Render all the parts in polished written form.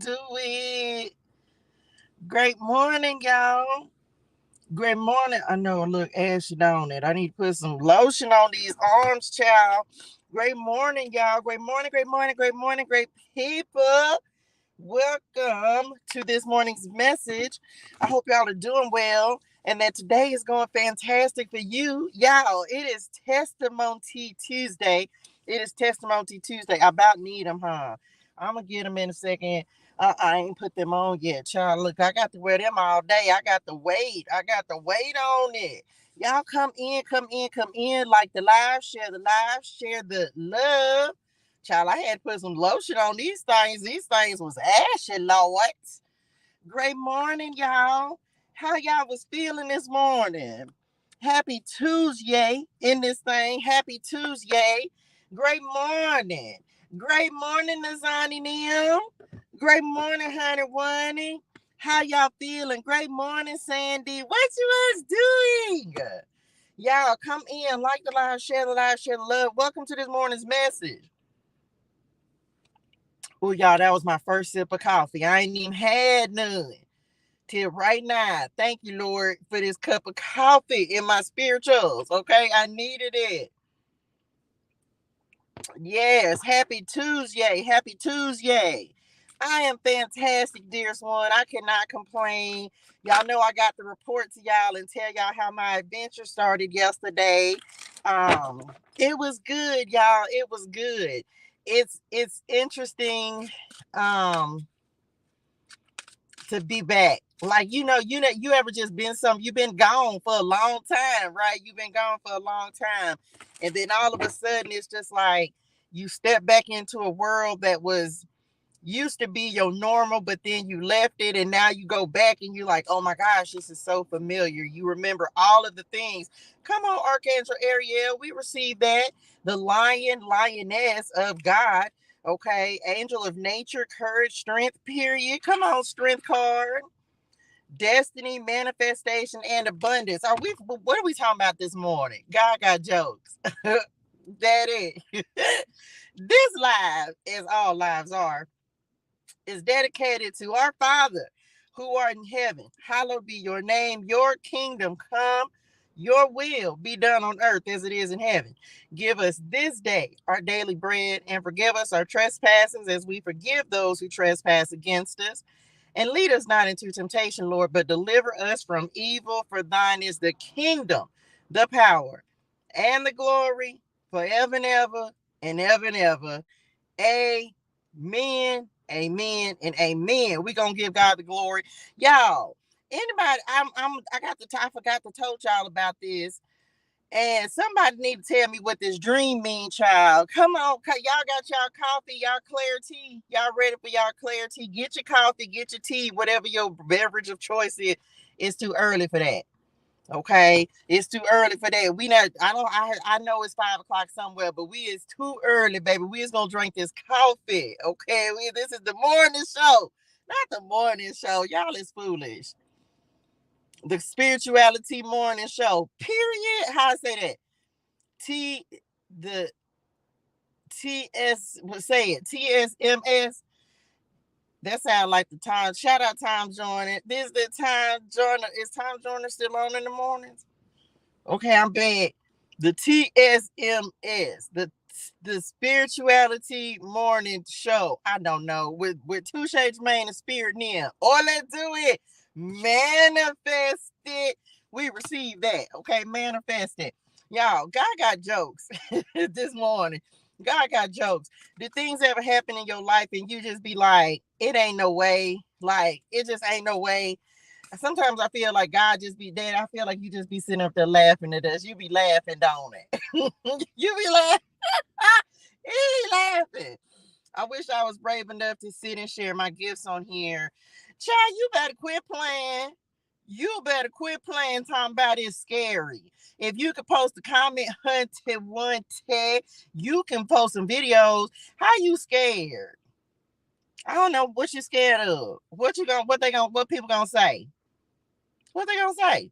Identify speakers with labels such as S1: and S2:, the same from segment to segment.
S1: do it. Great morning, y'all. Great morning. I know I look ashy on it. I need to put some lotion on these arms, child. Great morning, y'all. Great morning, great morning, great morning, great people. Welcome to this morning's message. I hope y'all are doing well and that today is going fantastic for you. Y'all, it is Testimony Tuesday. It is Testimony Tuesday. I about need them, huh? I'm going to get them in a second. I ain't put them on yet, child. Look, I got to wear them all day. I got the weight. I got the weight on it. Y'all come in, come in, come in. Like the live, share the love. Child, I had to put some lotion on these things. These things was ashy, Lord. Great morning, y'all. How y'all was feeling this morning? Happy Tuesday in this thing. Happy Tuesday. Great morning. Great morning, Nazani Nim. Great morning, Honey Wani. How y'all feeling? Great morning, Sandy. What you was doing? Y'all come in, like the live, share the love. Welcome to this morning's message. Oh, y'all, that was my first sip of coffee. I ain't even had none till right now. Thank you, Lord, for this cup of coffee in my spirituals. Okay, I needed it. Yes, happy Tuesday. Happy Tuesday. I am fantastic, dearest one. I cannot complain. Y'all know I got to report to y'all and tell y'all how my adventure started yesterday. It was good, y'all. It was good. It's interesting to be back. Like, you ever just been you've been gone for a long time, right? You've been gone for a long time. And then all of a sudden it's just like you step back into a world that was used to be your normal, but then you left it and now you go back and you're like, oh my gosh, this is so familiar. You remember all of the things. Come on, Archangel Ariel, we received that. The lioness of God. Okay, angel of nature, courage, strength, period. Come on, strength card. Destiny, manifestation, and abundance. What are we talking about this morning? God got jokes. That is. This live, as all lives are, is dedicated to our Father who art in heaven. Hallowed be your name, your kingdom come, your will be done on earth as it is in heaven. Give us this day our daily bread and forgive us our trespasses as we forgive those who trespass against us. And lead us not into temptation, Lord, but deliver us from evil. For thine is the kingdom, the power, and the glory forever and ever and ever and ever. Amen, amen, and amen. We're gonna give God the glory. Y'all, anybody, I forgot to tell y'all about this. And somebody need to tell me what this dream means, child. Come on, y'all got y'all coffee, y'all ClariTEA. Y'all ready for y'all ClariTEA? Get your coffee, get your tea, whatever your beverage of choice is. It's too early for that. Okay, it's too early for that. I know it's 5 o'clock somewhere, but it's too early, baby. We is gonna drink this coffee. Okay, this is the morning show, not the morning show. Y'all is foolish. The spirituality morning show. Period. How I say that? T the TS say it. TSMS. That sounds like the time. Shout out Time Joiner. This is the Time Joiner. Is Time Joiner still on in the mornings? Okay, I'm back. The TSMS, the spirituality morning show. I don't know, with Two Shades Main and Spirit Nim. Or let's do it. Manifest it. We received that. Okay, manifest it. Y'all, God got jokes this morning. God got jokes. Did things ever happen in your life and you just be like, it ain't no way? Like, it just ain't no way. Sometimes I feel like God just be dead. I feel like you just be sitting up there laughing at us. You be laughing, don't it? You be laughing. He be laughing. I wish I was brave enough to sit and share my gifts on here. Child, you better quit playing. You better quit playing talking about it's scary. If you could post a comment, hunted one tag, you can post some videos. How you scared? I don't know what you scared of. What people gonna say? What they gonna say?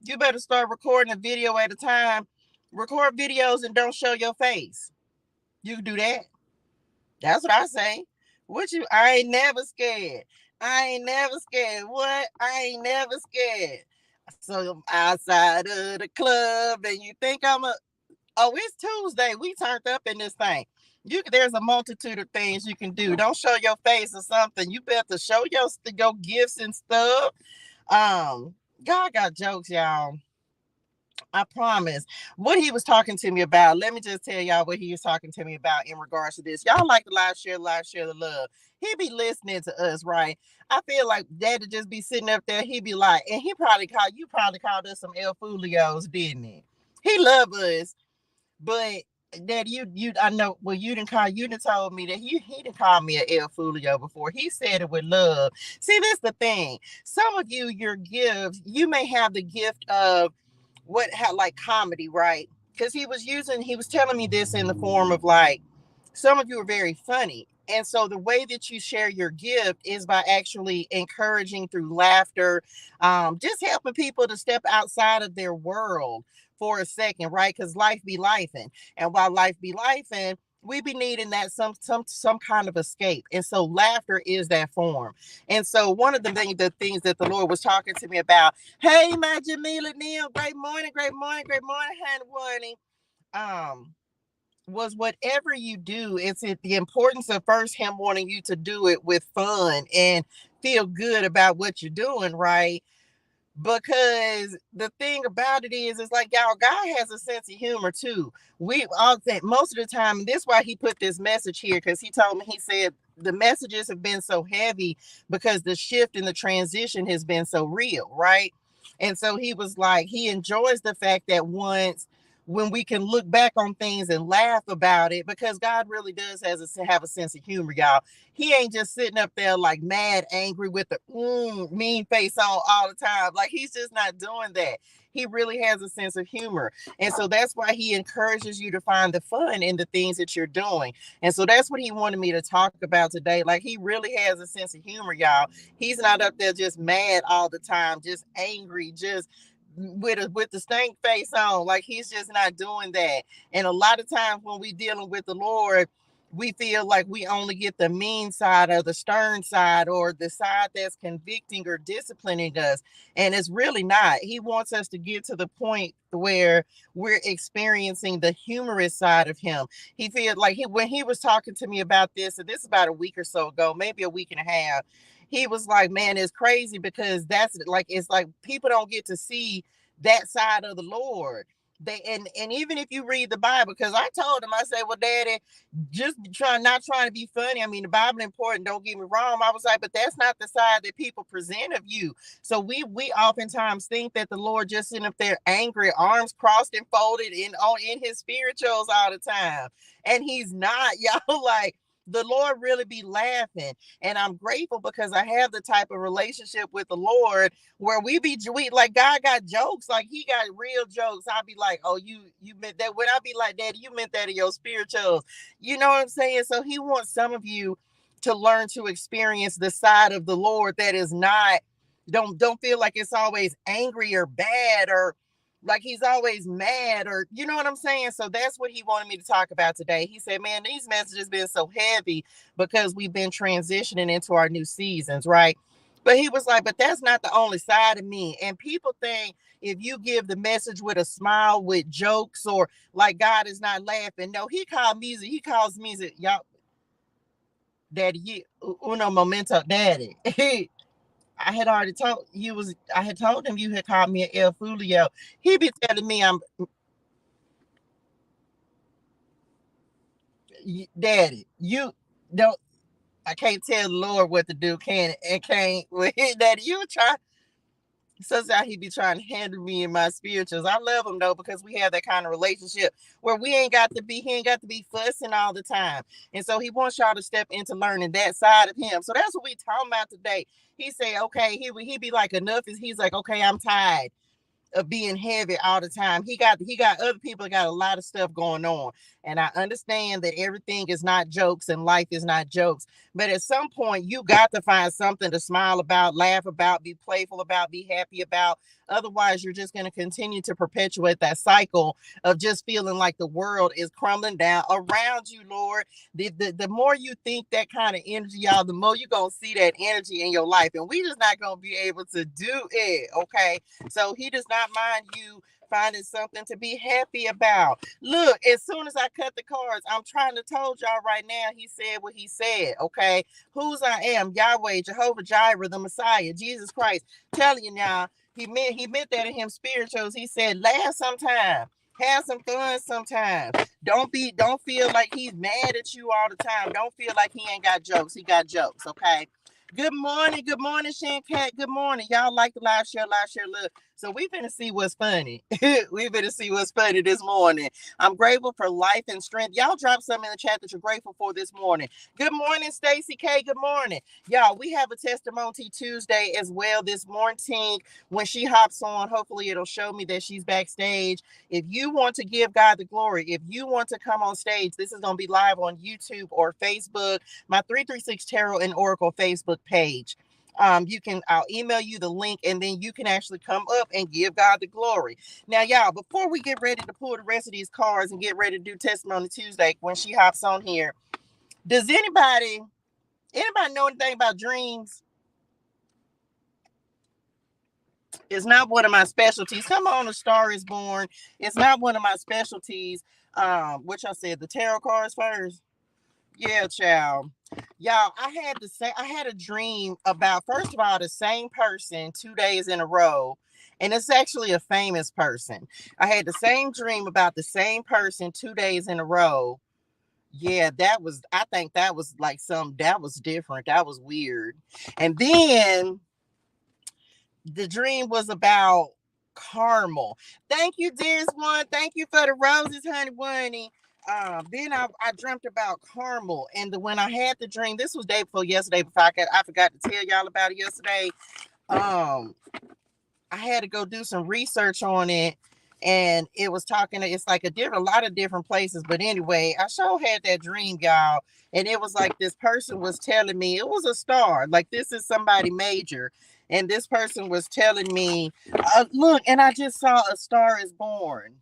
S1: You better start recording a video at a time. Record videos and don't show your face. You can do that. That's what I say. I ain't never scared. I ain't never scared. What? I ain't never scared. So I'm outside of the club and you think oh, it's Tuesday. We turned up in this thing. There's a multitude of things you can do. Don't show your face or something. You better show your gifts and stuff. God got jokes, y'all. I promise. What he was talking to me about, let me just tell y'all what he was talking to me about in regards to this. Y'all like the live share the love. He be listening to us, right? I feel like daddy just be sitting up there. He be like, and you probably called us some El Fulios, didn't he? He love us, but that I know, well, you didn't told me that he didn't call me a El Fulio before. He said it with love. See, that's the thing. Some of you, your gifts, you may have the gift of like comedy, right? Because he was telling me this in the form of like, some of you are very funny. And so the way that you share your gift is by actually encouraging through laughter, just helping people to step outside of their world for a second, right? Because life be lifing. And while life be lifing, we be needing that some kind of escape. And so laughter is that form. And so one of the things that the Lord was talking to me about, hey, my Jamila Neal, great morning, honey. Was whatever you do, the importance of first him wanting you to do it with fun and feel good about what you're doing, right? Because the thing about it is, it's like, y'all, God has a sense of humor too. We all think most of the time, and this is why he put this message here, because he told me, he said the messages have been so heavy because the shift and the transition has been so real, right? And so he was like, he enjoys the fact that when we can look back on things and laugh about it, because God really does have a sense of humor, y'all. He ain't just sitting up there like mad, angry with the mean face on all the time. Like, he's just not doing that. He really has a sense of humor. And so that's why he encourages you to find the fun in the things that you're doing. And so that's what he wanted me to talk about today. Like, he really has a sense of humor, y'all. He's not up there just mad all the time, just angry, just with the stank face on. Like, he's just not doing that. And a lot of times when we dealing with the Lord, we feel like we only get the mean side or the stern side or the side that's convicting or disciplining us. And it's really not. He wants us to get to the point where we're experiencing the humorous side of him. He feels like when he was talking to me about this, and this is about a week or so ago, maybe a week and a half, he was like, man, it's crazy because it's like people don't get to see that side of the Lord. And even if you read the Bible, because I told him, I said, well, Daddy, just not trying to be funny. I mean, the Bible is important, don't get me wrong. I was like, but that's not the side that people present of you. So we oftentimes think that the Lord just sitting up there angry, arms crossed and folded in his spirituals all the time. And he's not, y'all. Like, the Lord really be laughing. And I'm grateful because I have the type of relationship with the Lord where we like, God got jokes, like he got real jokes. I'll be like, oh, you meant that. When I be like, Daddy, you meant that in your spirituals. You know what I'm saying? So he wants some of you to learn to experience the side of the Lord that is not, don't feel like it's always angry or bad or like he's always mad, or you know what I'm saying? So that's what he wanted me to talk about today. He said, man, these messages been so heavy because we've been transitioning into our new seasons, right? But he was like, but that's not the only side of me. And people think if you give the message with a smile, with jokes, or like God is not laughing. No, he calls music, y'all, daddy, uno momento, daddy. I had already told I had told him you had called me an El Fulio. He be telling me Daddy, you don't, I can't tell the Lord what to do, can it? And can't, well, Daddy, you try. So how he be trying to handle me in my spirituals. I love him though, because we have that kind of relationship where he ain't got to be fussing all the time. And so he wants y'all to step into learning that side of him. So that's what we talking about today. He say, okay, he be like, enough is, he's like, okay, I'm tired. of being heavy all the time. He got other people that got a lot of stuff going on. And I understand that everything is not jokes and life is not jokes. But at some point, you got to find something to smile about, laugh about, be playful about, be happy about. Otherwise, you're just going to continue to perpetuate that cycle of just feeling like the world is crumbling down around you, Lord. The more you think that kind of energy, y'all, the more you're going to see that energy in your life. And we just not going to be able to do it, okay? So he does not mind you finding something to be happy about. Look, as soon as I cut the cards, I'm trying to told y'all right now, he said what he said, okay? Whose I am, Yahweh, Jehovah Jireh, the Messiah, Jesus Christ. Telling you now, he meant that in him spirituals. He said, laugh sometime. Have some fun sometimes. Don't feel like he's mad at you all the time. Don't feel like he ain't got jokes. He got jokes, okay? Good morning, Shan Cat. Good morning. Y'all like the live share, look. So we finna see what's funny. We finna see what's funny this morning. I'm grateful for life and strength. Y'all drop something in the chat that you're grateful for this morning. Good morning, Stacy K. Good morning. Y'all, we have a TestimonTEA Tuesday as well this morning. When she hops on, hopefully it'll show me that she's backstage. If you want to give God the glory, if you want to come on stage, this is going to be live on YouTube or Facebook, my 336 Tarot and Oracle Facebook page. I'll email you the link, and then you can actually come up and give God the glory. Now, y'all, before we get ready to pull the rest of these cards and get ready to do Testimony Tuesday when she hops on here, does anybody know anything about dreams? It's not one of my specialties. Come on, A Star is Born. It's not one of my specialties. Which I said the tarot cards first. Yeah, child. Y'all, I had a dream about, first of all, the same person 2 days in a row. And it's actually a famous person. I had the same dream about the same person 2 days in a row. Yeah, I think that was like that was different. That was weird. And then the dream was about caramel. Thank you, dearest one. Thank you for the roses, honey bunny. Then I dreamt about caramel, and when I had the dream, this was day before yesterday. I forgot to tell y'all about it yesterday. I had to go do some research on it, and it was talking. It's like a lot of different places, but anyway, I sure had that dream, y'all, and it was like this person was telling me it was a star. Like this is somebody major. And this person was telling me, look, and I just saw A Star is Born.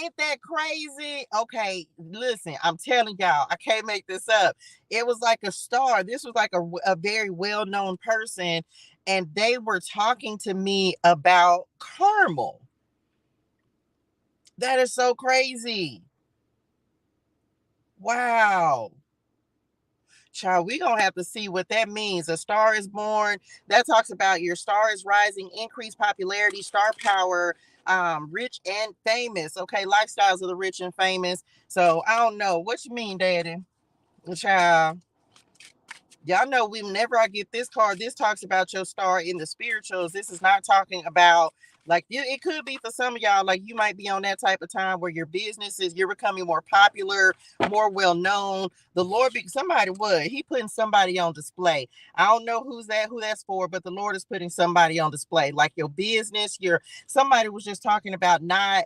S1: Ain't that crazy? Okay, listen, I'm telling y'all, I can't make this up. It was like a star. This was like a very well-known person, and they were talking to me about caramel. That is so crazy. Wow. Child, we gonna have to see what that means. A star is born. That talks about your star is rising, increased popularity, star power, rich and famous. Okay, lifestyles of the rich and famous. So I don't know. What you mean, Daddy? Child. Y'all know whenever I get this card, this talks about your star in the spirituals. This is not talking about, like, it could be for some of y'all, like you might be on that type of time where your business is, you're becoming more popular, more well known. The Lord, he putting somebody on display. I don't know who that's for, but the Lord is putting somebody on display, like your business. Somebody was just talking about not.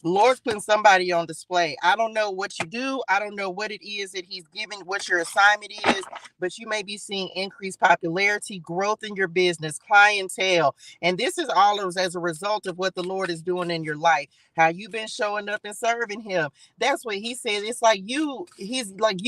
S1: Lord's putting somebody on display. I don't know what you do. I don't know what it is that he's giving, what your assignment is, but you may be seeing increased popularity, growth in your business, clientele. And this is all as a result of what the Lord is doing in your life, how you've been showing up and serving him. That's what he said. It's like he's like,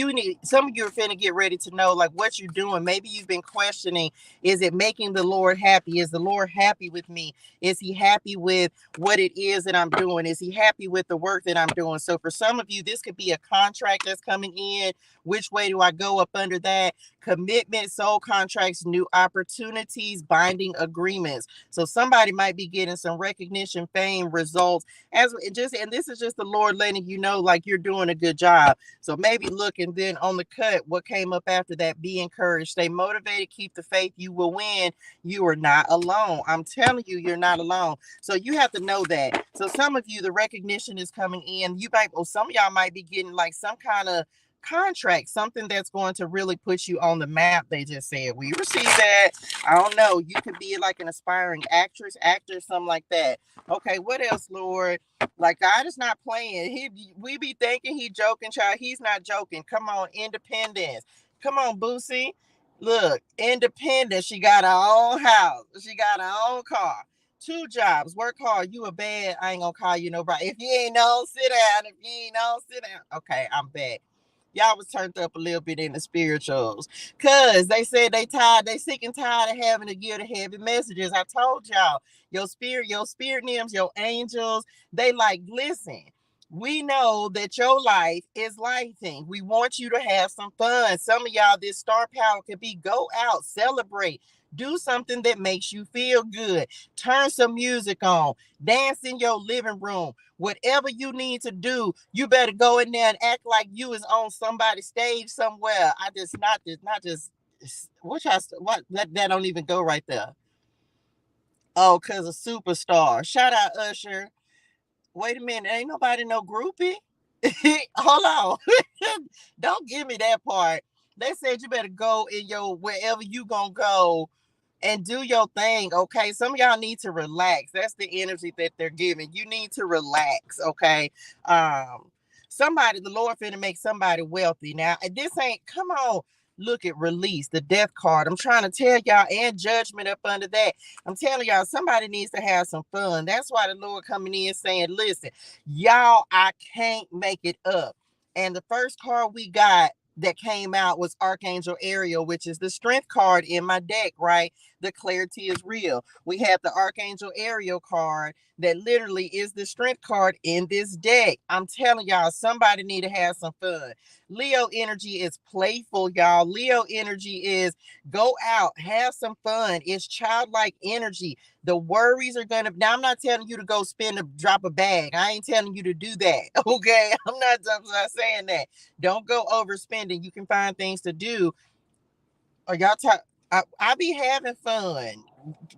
S1: some of you are finna get ready to know like what you're doing. Maybe you've been questioning, is it making the Lord happy? Is the Lord happy with me? Is he happy with what it is that I'm doing? Is he happy with the work that I'm doing? So for some of you, this could be a contract that's coming in. Which way do I go up under that? Commitment, soul contracts, new opportunities, binding agreements. So somebody might be getting some recognition, fame, results, and this is just the Lord letting you know like you're doing a good job. So maybe look, and then on the cut, what came up after that, be encouraged, stay motivated, keep the faith, you will win. You are not alone. I'm telling you, you're not alone. So you have to know that. So some of you, the recognition is coming in. Some of y'all might be getting like some kind of contract, something that's going to really put you on the map. They just said, we receive that. I don't know. You could be like an aspiring actress, actor, something like that. Okay, what else, Lord? Like, God is not playing. We be thinking he joking, child. He's not joking. Come on, independence. Come on, Boosie. Look, independent. She got her own house. She got her own car. 2 jobs. Work hard. You a bad. I ain't gonna call you nobody. If you ain't no, sit down. If you ain't no, sit down. Okay, I'm back. Y'all was turned up a little bit in the spirituals. Cause they said they tired, they sick and tired of having to give the heavy messages. I told y'all, your spirit names, your angels, they like, listen. We know that your life is lighting. We want you to have some fun. Some of y'all, this star power could be go out, celebrate, do something that makes you feel good. Turn some music on, dance in your living room. Whatever you need to do, you better go in there and act like you is on somebody's stage somewhere. I just not just what that don't even go right there. Oh, cause a superstar. Shout out Usher. Wait a minute, ain't nobody no groupie. Hold on. Don't give me that part. They said you better go in your wherever you gonna go and do your thing. Okay, some of y'all need to relax. That's the energy that they're giving. You need to relax. Okay. Somebody, the Lord finna make somebody wealthy. Now this ain't, come on, look at release, the death card. I'm trying to tell y'all, and judgment up under that. I'm telling y'all, somebody needs to have some fun. That's why the Lord coming in saying, listen, y'all, I can't make it up. And the first card we got that came out was Archangel Ariel, which is the strength card in my deck, right? The clarity is real. We have the Archangel Ariel card that literally is the strength card in this deck. I'm telling y'all, somebody need to have some fun. Leo energy is playful, y'all. Leo energy is go out, have some fun. It's childlike energy. The worries are gonna. Now, I'm not telling you to go drop a bag. I ain't telling you to do that. Okay, I'm not saying that. Don't go overspending. You can find things to do. Or y'all talk. I be having fun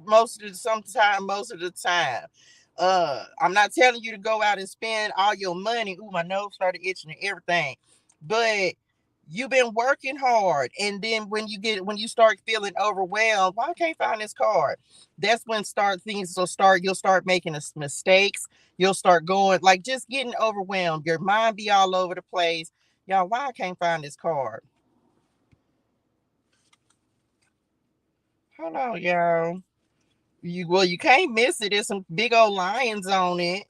S1: most of the time. I'm not telling you to go out and spend all your money. Ooh, my nose started itching and everything. But you've been working hard, and then when you start feeling overwhelmed, why I can't find this card? That's when you'll start making mistakes. You'll start going like just getting overwhelmed. Your mind be all over the place. Y'all, why I can't find this card? Hold on, y'all. You can't miss it. There's some big old lions on it.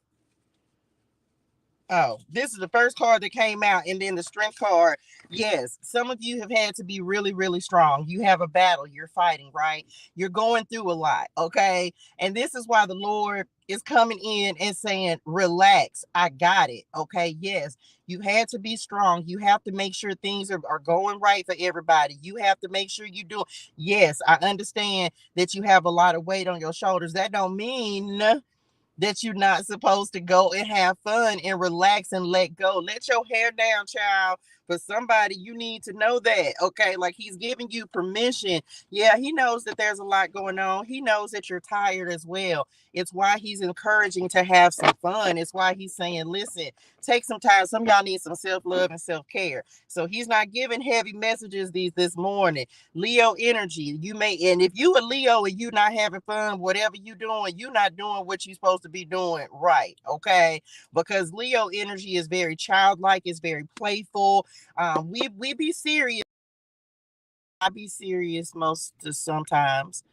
S1: Oh, this is the first card that came out, and then the strength card. Yes, some of you have had to be really, really strong. You have a battle you're fighting, right? You're going through a lot, okay? And this is why the Lord is coming in and saying, relax, I got it, okay? Yes, you had to be strong. You have to make sure things are going right for everybody. You have to make sure you do. Yes, I understand that you have a lot of weight on your shoulders. That don't mean that you're not supposed to go and have fun and relax and let go. Let your hair down, child. For somebody, you need to know that. Okay, like he's giving you permission. Yeah, he knows that there's a lot going on. He knows that you're tired as well. It's why he's encouraging to have some fun. It's why he's saying, listen, take some time. Some of y'all need some self-love and self-care. So he's not giving heavy messages this morning. Leo energy. You may, and if you a Leo and you not having fun, whatever you doing, you not doing what you're supposed to be doing right. Okay. Because Leo energy is very childlike, it's very playful. We be serious. I be serious most sometimes,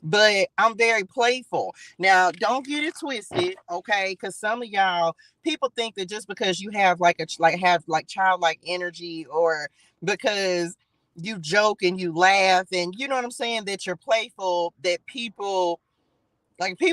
S1: but I'm very playful. Now, don't get it twisted, okay? Because some of y'all people think that just because you have like childlike energy, or because you joke and you laugh and you know what I'm saying, that you're playful, that people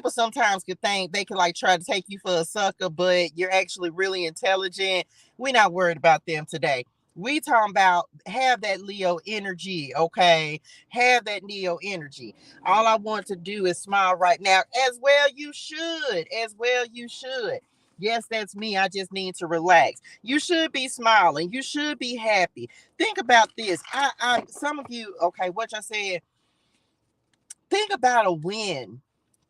S1: sometimes could think they could like try to take you for a sucker, but you're actually really intelligent. We're not worried about them today. We talking about have that Leo energy, okay? Have that Leo energy. All I want to do is smile right now. As well you should. As well you should. Yes, that's me. I just need to relax. You should be smiling. You should be happy. Think about this. I some of you, okay, what I said, think about a win.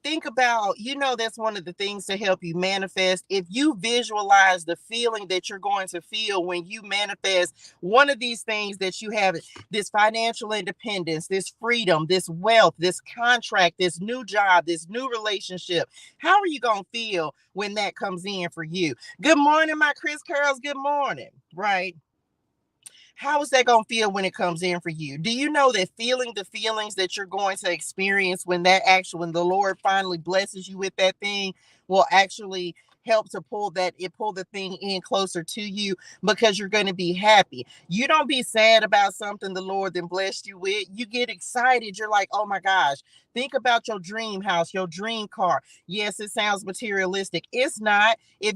S1: think about, that's one of the things to help you manifest. If you visualize the feeling that you're going to feel when you manifest one of these things that you have, this financial independence, this freedom, this wealth, this contract, this new job, this new relationship, how are you going to feel when that comes in for you? Good morning, my Chris Curls. Good morning. Right. How is that going to feel when it comes in for you? Do you know that feeling the feelings that you're going to experience when when the Lord finally blesses you with that thing will actually help to pull the thing in closer to you, because you're going to be happy. You don't be sad about something the Lord then blessed you with. You get excited. You're like, oh my gosh, think about your dream house, your dream car. Yes, it sounds materialistic. It's not. If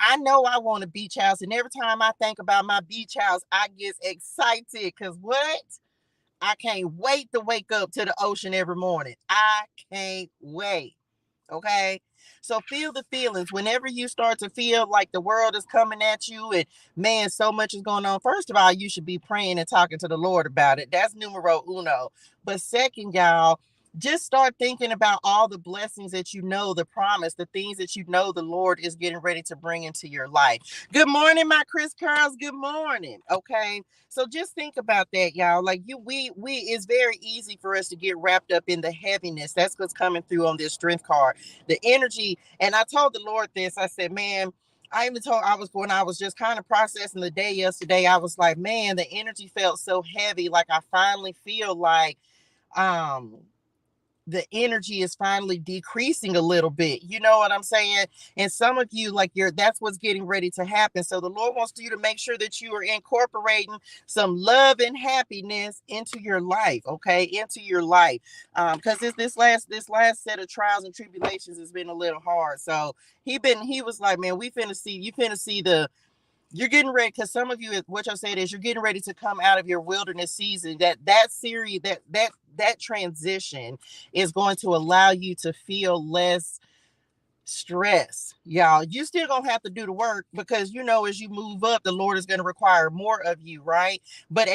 S1: I know I want a beach house, and every time I think about my beach house, I get excited, because what? I can't wait to wake up to the ocean every morning. I can't wait. Okay. So feel the feelings. Whenever you start to feel like the world is coming at you and man, so much is going on. First of all, you should be praying and talking to the Lord about it. That's numero uno. But second, y'all, just start thinking about all the blessings that the promise, the things that the Lord is getting ready to bring into your life. Good morning, my Chris Carls. Good morning. Okay. So just think about that, y'all. Like it's very easy for us to get wrapped up in the heaviness. That's what's coming through on this strength card. The energy. And I told the Lord this. I said, man, when I was just kind of processing the day yesterday, I was like, man, the energy felt so heavy. Like I finally feel like um the energy is finally decreasing a little bit. You know what I'm saying? And some of you, like that's what's getting ready to happen. So the Lord wants you to make sure that you are incorporating some love and happiness into your life. Okay. Into your life. Because this last set of trials and tribulations has been a little hard. So he was like, man, you finna see you're getting ready, because some of you, what you're saying is you're getting ready to come out of your wilderness season. That series, that transition is going to allow you to feel less stress. Y'all, you still gonna have to do the work, because as you move up, the Lord is going to require more of you, right? But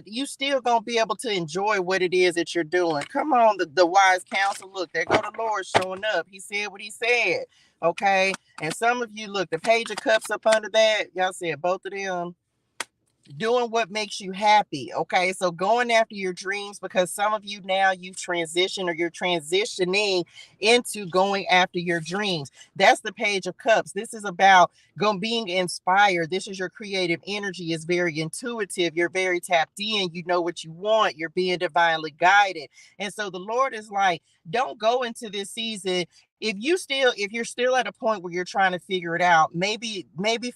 S1: you still gonna be able to enjoy what it is that you're doing. Come on, the wise counsel. Look, there go the Lord showing up. He said what he said. Okay. And some of you, look, the page of cups up under that, y'all said both of them. Doing what makes you happy. Okay. So going after your dreams, because some of you now you've transitioned, or you're transitioning into going after your dreams. That's the page of cups. This is about being inspired. This is your creative energy. Is very intuitive. You're very tapped in. You know what you want. You're being divinely guided. And so the Lord is like, don't go into this season if you're still at a point where you're trying to figure it out. Maybe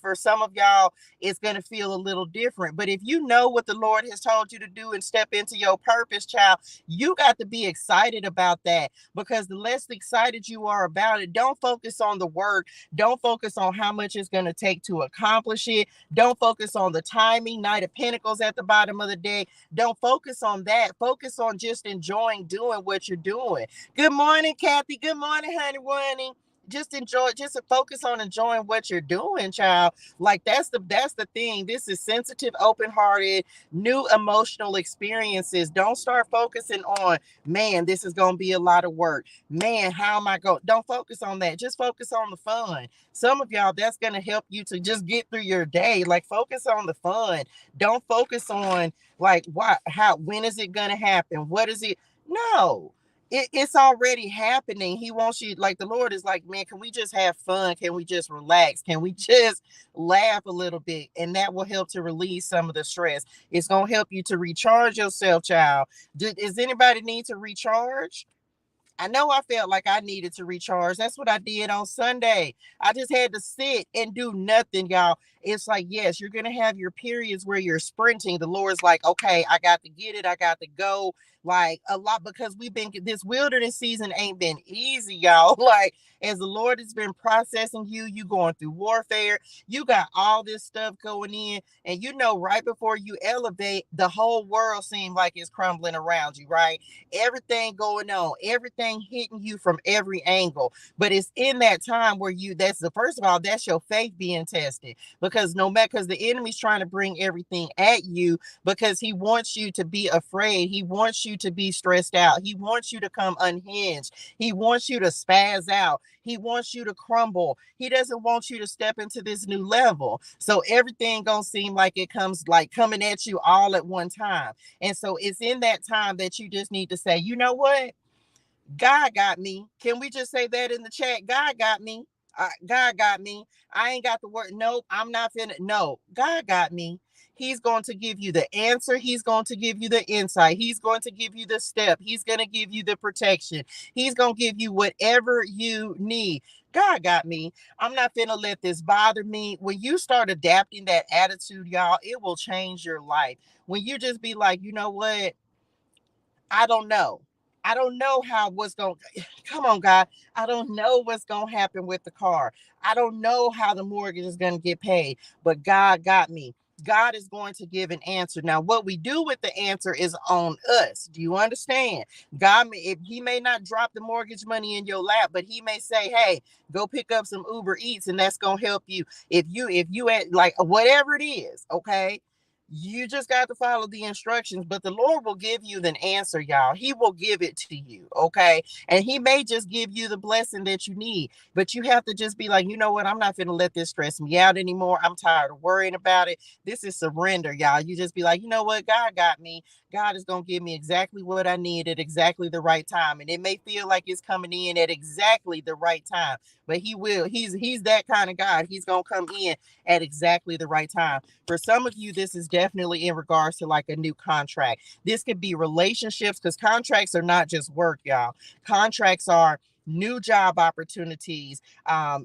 S1: for some of y'all it's going to feel a little different. But if you know what the Lord has told you to do and step into your purpose, child, you got to be excited about that, because the less excited you are about it, don't focus on the work. Don't focus on how much it's going to take to accomplish it. Don't focus on the timing, Knight of Pentacles at the bottom of the deck. Don't focus on that. Focus on just enjoying doing what you're doing. Good morning, Kathy. Good morning, honey. Just focus on enjoying what you're doing, child. Like that's the thing. This is sensitive, open-hearted, new emotional experiences. Don't start focusing on, man, this is going to be a lot of work. Man, how am I going? Don't focus on that. Just focus on the fun. Some of y'all, that's going to help you to just get through your day. Like focus on the fun. Don't focus on like when is it going to happen? What is it? No. It's already happening. He wants you, like the Lord is like, man, can we just have fun? Can we just relax? Can we just laugh a little bit? And that will help to release some of the stress. It's going to help you to recharge yourself, child. Does anybody need to recharge? I know I felt like I needed to recharge. That's what I did on Sunday. I just had to sit and do nothing, y'all. It's like, yes, you're going to have your periods where you're sprinting. The Lord's like, okay, I got to get it. I got to go. Like a lot, because this wilderness season ain't been easy, y'all. Like as the Lord has been processing you going through warfare, you got all this stuff going in, and right before you elevate, the whole world seems like it's crumbling around you, right? Everything going on, everything hitting you from every angle. But it's in that time where first of all, that's your faith being tested, because because the enemy's trying to bring everything at you because he wants you to be afraid. He wants you to be stressed out. He wants you to come unhinged. He wants you to spaz out. He wants you to crumble. He doesn't want you to step into this new level. So everything gonna seem like it comes like coming at you all at one time. And so it's in that time that you just need to say, you know what? God got me. Can we just say that in the chat? God got me. God got me. I ain't got the word. Nope, I'm not finna. No, God got me. He's going to give you the answer. He's going to give you the insight. He's going to give you the step. He's going to give you the protection. He's going to give you whatever you need. God got me. I'm not finna let this bother me. When you start adapting that attitude, y'all, it will change your life. When you just be like, you know what? I don't know. I don't know what's going to come on, God. I don't know what's going to happen with the car. I don't know how the mortgage is going to get paid, but God got me. God is going to give an answer. Now, what we do with the answer is on us. Do you understand? God, if he may not drop the mortgage money in your lap, but he may say, hey, go pick up some Uber Eats and that's going to help you. If you at like whatever it is, okay? You just got to follow the instructions, but the Lord will give you an answer, y'all. He will give it to you, okay? And he may just give you the blessing that you need, but you have to just be like, you know what? I'm not going to let this stress me out anymore. I'm tired of worrying about it. This is surrender, y'all. You just be like, you know what? God got me. God is going to give me exactly what I need at exactly the right time. And it may feel like it's coming in at exactly the right time, but he will. He's that kind of God. He's going to come in at exactly the right time. For some of you, this is definitely in regards to like a new contract. This could be relationships because contracts are not just work, y'all. Contracts are new job opportunities,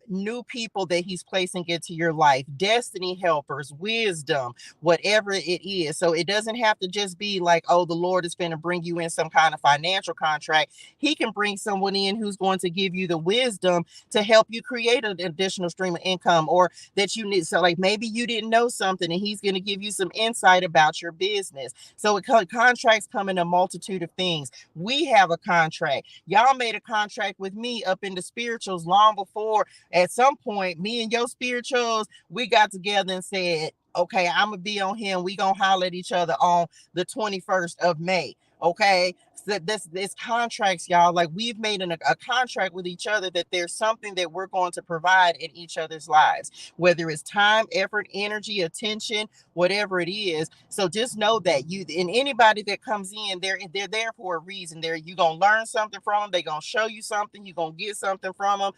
S1: new people that he's placing into your life, destiny helpers, wisdom, whatever it is. So it doesn't have to just be like, oh, the Lord is going to bring you in some kind of financial contract. He can bring someone in who's going to give you the wisdom to help you create an additional stream of income, or that you need. So like maybe you didn't know something and he's going to give you some insight about your business. So contracts come in a multitude of things. We have a contract. Y'all made a contract with me up in the spirituals long before. At some point, me and your spirituals, we got together and said, okay, I'm going to be on him. We going to holler at each other on the 21st of May. Okay. So this contracts, y'all, like we've made a contract with each other that there's something that we're going to provide in each other's lives, whether it's time, effort, energy, attention, whatever it is. So just know that you and anybody that comes in, they're there for a reason. You're going to learn something from them. They're going to show you something. You're going to get something from them.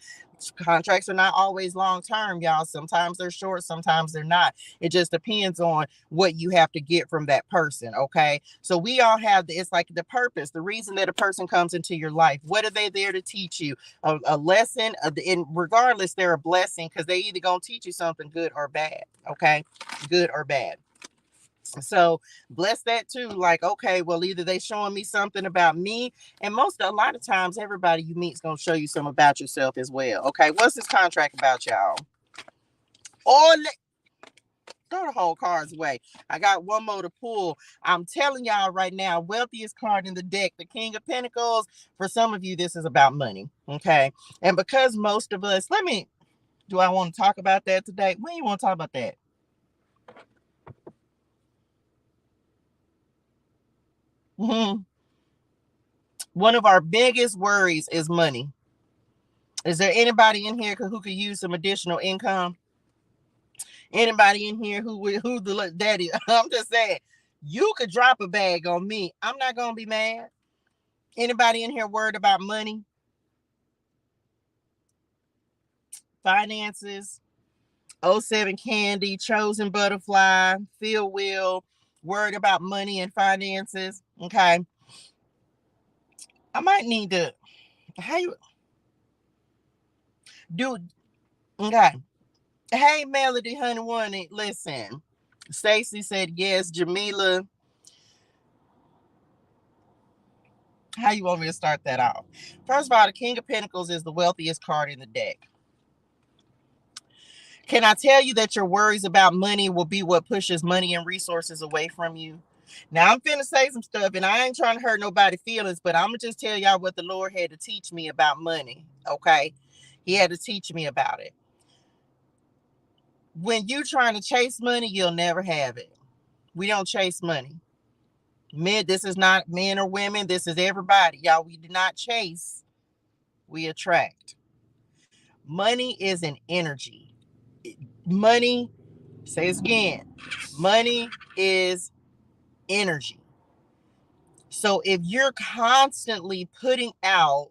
S1: Contracts are not always long term, y'all. Sometimes they're short, sometimes they're not. It just depends on what you have to get from that person. Okay. So we all have it's like the purpose, the reason that a person comes into your life. What are they there to teach you? A lesson, and regardless, they're a blessing because they either gonna teach you something good or bad. Okay. Good or bad. So bless that too. Like, okay, well, either they showing me something about me, and a lot of times everybody you meet is going to show you something about yourself as well. Okay, what's this contract about, y'all? Or throw the whole cards away. I got one more to pull. I'm telling y'all right now, wealthiest card in the deck, the King of Pentacles. For some of you, this is about money. Okay, and because most of us, do I want to talk about that today? When you want to talk about that? One of our biggest worries is money. Is there anybody in here who could use some additional income? Anybody in here who the daddy? I'm just saying, you could drop a bag on me. I'm not gonna be mad. Anybody in here worried about money, finances? 07 Candy, Chosen Butterfly, Feel Will, worried about money and finances. Okay, I might need to. How you do? Okay. Hey, Melody, honey, one. Listen, Stacy said yes. Jamila, how you want me to start that off? First of all, the King of Pentacles is the wealthiest card in the deck. Can I tell you that your worries about money will be what pushes money and resources away from you? Now, I'm finna say some stuff, and I ain't trying to hurt nobody's feelings, but I'm gonna just tell y'all what the Lord had to teach me about money, okay? He had to teach me about it. When you trying to chase money, you'll never have it. We don't chase money. Men, this is not men or women. This is everybody. Y'all, we do not chase. We attract. Money is an energy. Money, say it again. Money is energy. So if you're constantly putting out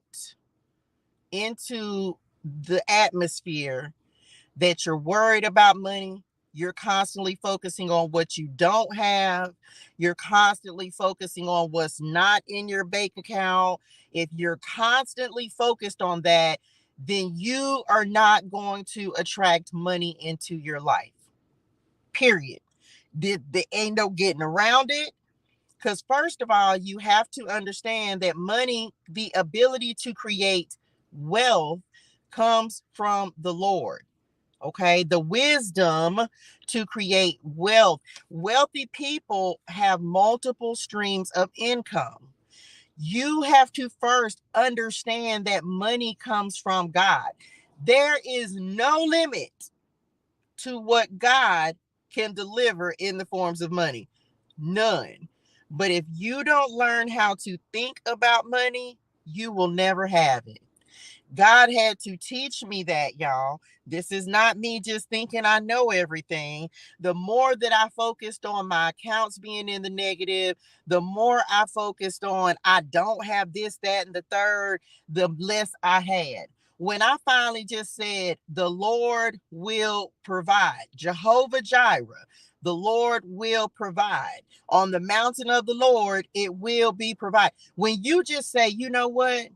S1: into the atmosphere that you're worried about money, you're constantly focusing on what you don't have, you're constantly focusing on what's not in your bank account. If you're constantly focused on that, then you are not going to attract money into your life. Period. There ain't no getting around it. Because first of all, you have to understand that money, the ability to create wealth, comes from the Lord. Okay, the wisdom to create wealth. Wealthy people have multiple streams of income. You have to first understand that money comes from God. There is no limit to what God can deliver in the forms of money. None. But if you don't learn how to think about money, you will never have it. God had to teach me that, y'all. This is not me just thinking I know everything. The more that I focused on my accounts being in the negative, the more I focused on I don't have this, that, and the third, the less I had. When I finally just said, the Lord will provide, Jehovah Jireh, the Lord will provide. On the mountain of the Lord, it will be provided. When you just say, you know what?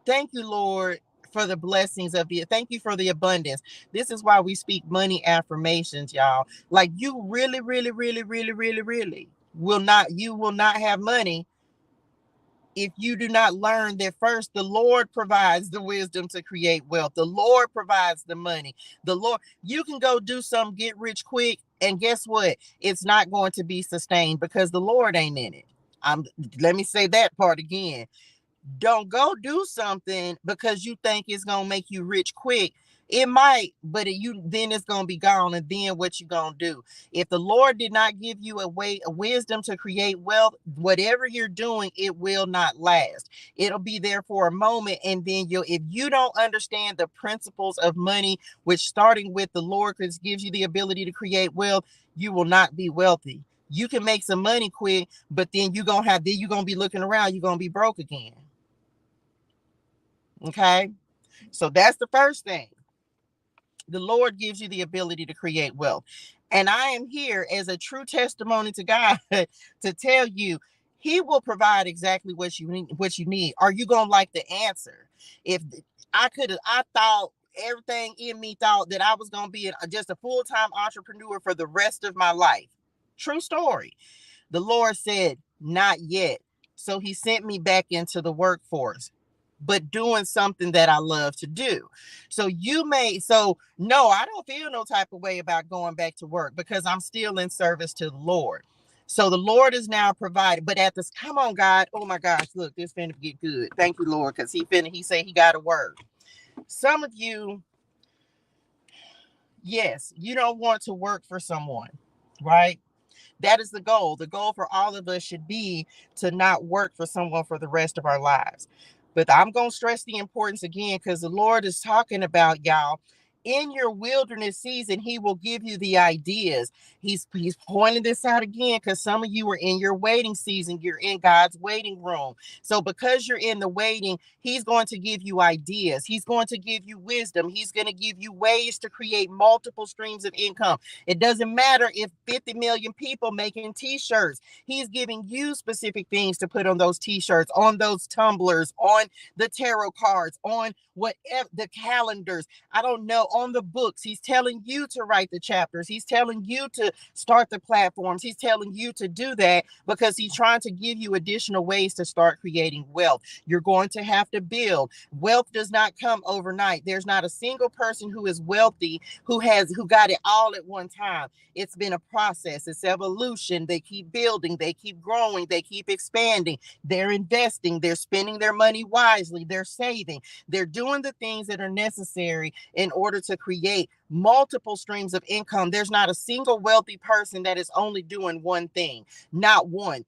S1: Thank you, Lord, for the blessings of the, thank you for the abundance. This is why we speak money affirmations, y'all. Like you really, really, really, really, really, really you will not have money if you do not learn that first the Lord provides the wisdom to create wealth. The Lord provides the money. The Lord, you can go do some get rich quick, and guess what? It's not going to be sustained because the Lord ain't in it. Let me say that part again. Don't go do something because you think it's gonna make you rich quick. It might, but then it's gonna be gone, and then what you gonna do? If the Lord did not give you a wisdom to create wealth, whatever you're doing, it will not last. It'll be there for a moment, and then if you don't understand the principles of money, which starting with the Lord gives you the ability to create wealth, you will not be wealthy. You can make some money quick, but then you're gonna be looking around, you're gonna be broke again. Okay, so that's the first thing. The Lord gives you the ability to create wealth. And I am here as a true testimony to God to tell you, He will provide exactly what you need. Are you going to like the answer? If I thought everything in me thought that I was going to be just a full-time entrepreneur for the rest of my life. True story. The Lord said, not yet. So He sent me back into the workforce, but doing something that I love to do. So no, I don't feel no type of way about going back to work because I'm still in service to the Lord. So the Lord is now provided, but come on, God. Oh my gosh, look, this finna get good. Thank you, Lord, because he said he got a word. Some of you, yes, you don't want to work for someone, right? That is the goal. The goal for all of us should be to not work for someone for the rest of our lives. But I'm going to stress the importance again because the Lord is talking about, y'all, in your wilderness season, He will give you the ideas. He's pointing this out again because some of you are in your waiting season. You're in God's waiting room. So because you're in the waiting, He's going to give you ideas. He's going to give you wisdom. He's going to give you ways to create multiple streams of income. It doesn't matter if 50 million people making t-shirts. He's giving you specific things to put on those t-shirts, on those tumblers, on the tarot cards, on whatever, the calendars, I don't know, on the books. He's telling you to write the chapters. He's telling you to start the platforms. He's telling you to do that because He's trying to give you additional ways to start creating wealth. You're going to have to build. Wealth does not come overnight. There's not a single person who is wealthy who got it all at one time. It's been a process. It's evolution. They keep building. They keep growing. They keep expanding. They're investing. They're spending their money wisely. They're saving. They're doing the things that are necessary in order order to create multiple streams of income. There's not a single wealthy person that is only doing one thing, not one.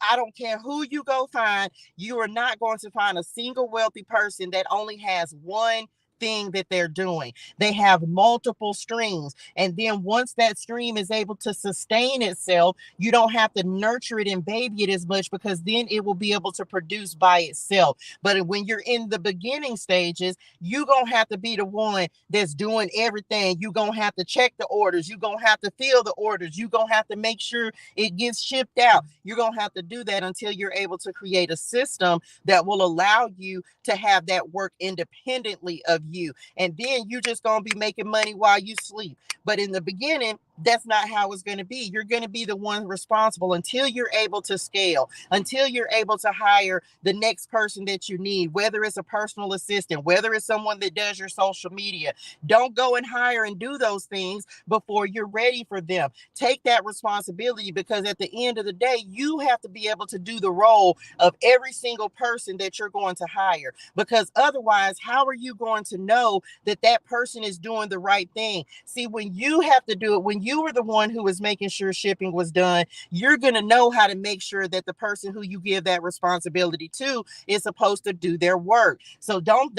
S1: I don't care who you go find, you are not going to find a single wealthy person that only has one thing that they're doing. They have multiple streams. And then once that stream is able to sustain itself, you don't have to nurture it and baby it as much, because then it will be able to produce by itself. But when you're in the beginning stages, you're going to have to be the one that's doing everything. You're going to have to check the orders. You're going to have to fill the orders. You're going to have to make sure it gets shipped out. You're going to have to do that until you're able to create a system that will allow you to have that work independently of you. And then you're just going to be making money while you sleep. But in the beginning, that's not how it's going to be. You're going to be the one responsible until you're able to scale, until you're able to hire the next person that you need, whether it's a personal assistant, whether it's someone that does your social media. Don't go and hire and do those things before you're ready for them. Take that responsibility, because at the end of the day, you have to be able to do the role of every single person that you're going to hire. Because otherwise, how are you going to know that that person is doing the right thing? See, when you have to do it, when you were the one who was making sure shipping was done, you're going to know how to make sure that the person who you give that responsibility to is supposed to do their work. So don't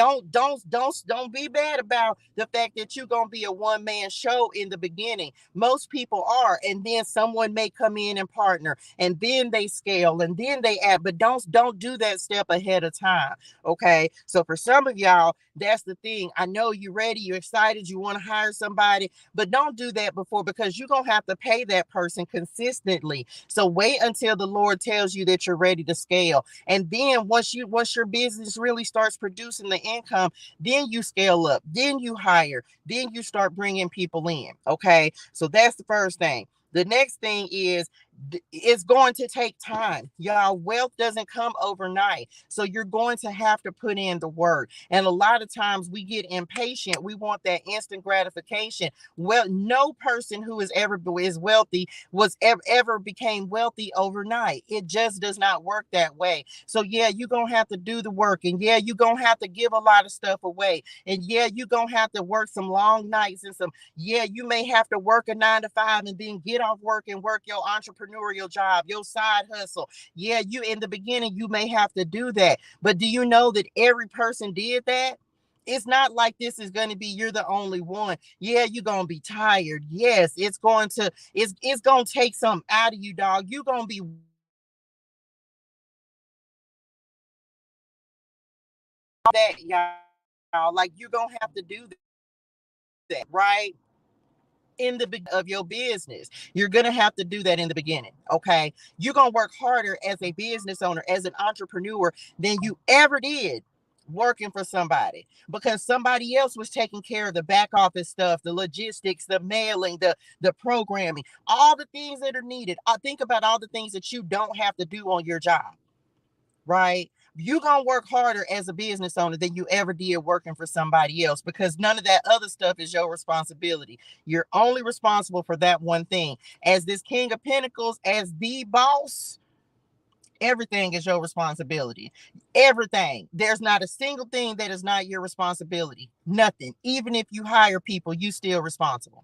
S1: be bad about the fact that you're going to be a one-man show in the beginning. Most people are, and then someone may come in and partner, and then they scale, and then they add. But don't do that step ahead of time. Okay, so for some of y'all, that's the thing. I know you're ready, you're excited, you want to hire somebody, but don't do that before, because you're going to have to pay that person consistently. So wait until the Lord tells you that you're ready to scale. And then once your business really starts producing the income, then you scale up, then you hire, then you start bringing people in. Okay, so that's the first thing. The next thing is, it's going to take time. Y'all, wealth doesn't come overnight. So you're going to have to put in the work. And a lot of times we get impatient. We want that instant gratification. Well, no person who is wealthy was ever became wealthy overnight. It just does not work that way. So yeah, you're going to have to do the work. And yeah, you're going to have to give a lot of stuff away. And yeah, you're going to have to work some long nights and you may have to work a 9 to 5 and then get off work and work your entrepreneurial job, your side hustle. Yeah, you in the beginning, you may have to do that. But do you know that every person did that? It's not like this is going to be you're the only one. Yeah, you're going to be tired. Yes, it's going to take something out of you, dog. You're going to be that, y'all. Like, you're going to have to do that, right? In the beginning of your business. You're going to have to do that in the beginning. Okay. You're going to work harder as a business owner, as an entrepreneur, than you ever did working for somebody, because somebody else was taking care of the back office stuff, the logistics, the mailing, the programming, all the things that are needed. I think about all the things that you don't have to do on your job, right? You're going to work harder as a business owner than you ever did working for somebody else, because none of that other stuff is your responsibility. You're only responsible for that one thing. As this King of Pentacles, as the boss, everything is your responsibility. Everything. There's not a single thing that is not your responsibility. Nothing. Even if you hire people, you still responsible.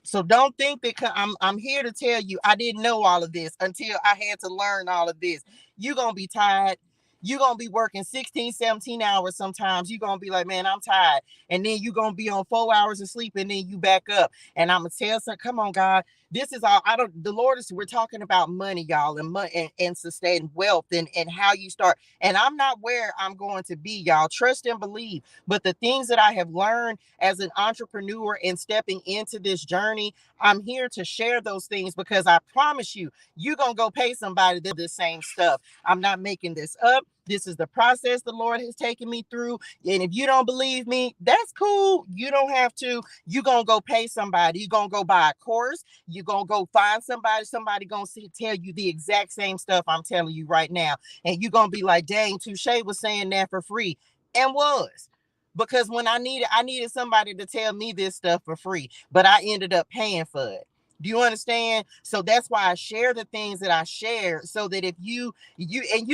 S1: So don't think that I'm here to tell you I didn't know all of this until I had to learn all of this. You're going to be tired. You're going to be working 16, 17 hours sometimes. You're going to be like, man, I'm tired. And then you're going to be on 4 hours of sleep, and then you back up. And I'm going to tell some, come on, God, this is all, the Lord is, we're talking about money, y'all, and money and sustain wealth and how you start. And I'm not where I'm going to be, y'all. Trust and believe. But the things that I have learned as an entrepreneur and stepping into this journey, I'm here to share those things, because I promise you, you're going to go pay somebody to do the same stuff. I'm not making this up. This is the process the Lord has taken me through. And if you don't believe me, that's cool. You don't have to. You're going to go pay somebody. You're going to go buy a course. You're going to go find somebody going to tell you the exact same stuff I'm telling you right now. And you're going to be like, dang, Touche was saying that for free. And was. Because when I needed somebody to tell me this stuff for free, but I ended up paying for it. Do you understand? So that's why I share the things that I share, so that if you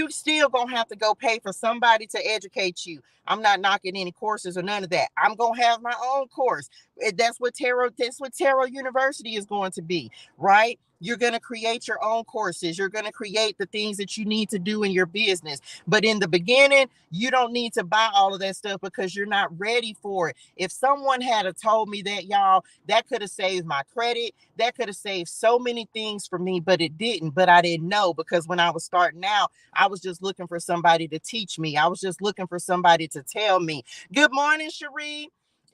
S1: still gonna have to go pay for somebody to educate you. I'm not knocking any courses or none of that. I'm gonna have my own course. That's what Tarot University is going to be, right? You're going to create your own courses. You're going to create the things that you need to do in your business. But in the beginning, you don't need to buy all of that stuff because you're not ready for it. If someone had told me that, y'all, that could have saved my credit. That could have saved so many things for me, but it didn't. But I didn't know, because when I was starting out, I was just looking for somebody to teach me. I was just looking for somebody to tell me. Good morning, Cherie.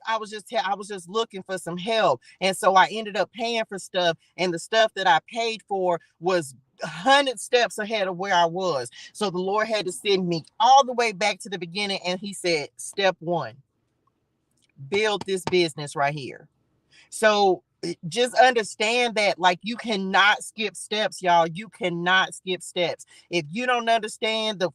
S1: I was just looking for some help. And so I ended up paying for stuff, and the stuff that I paid for was 100 steps ahead of where I was. So the Lord had to send me all the way back to the beginning, and he said, step 1, build this business right here. So just understand that, like, you cannot skip steps, y'all. You cannot skip steps. If you don't understand the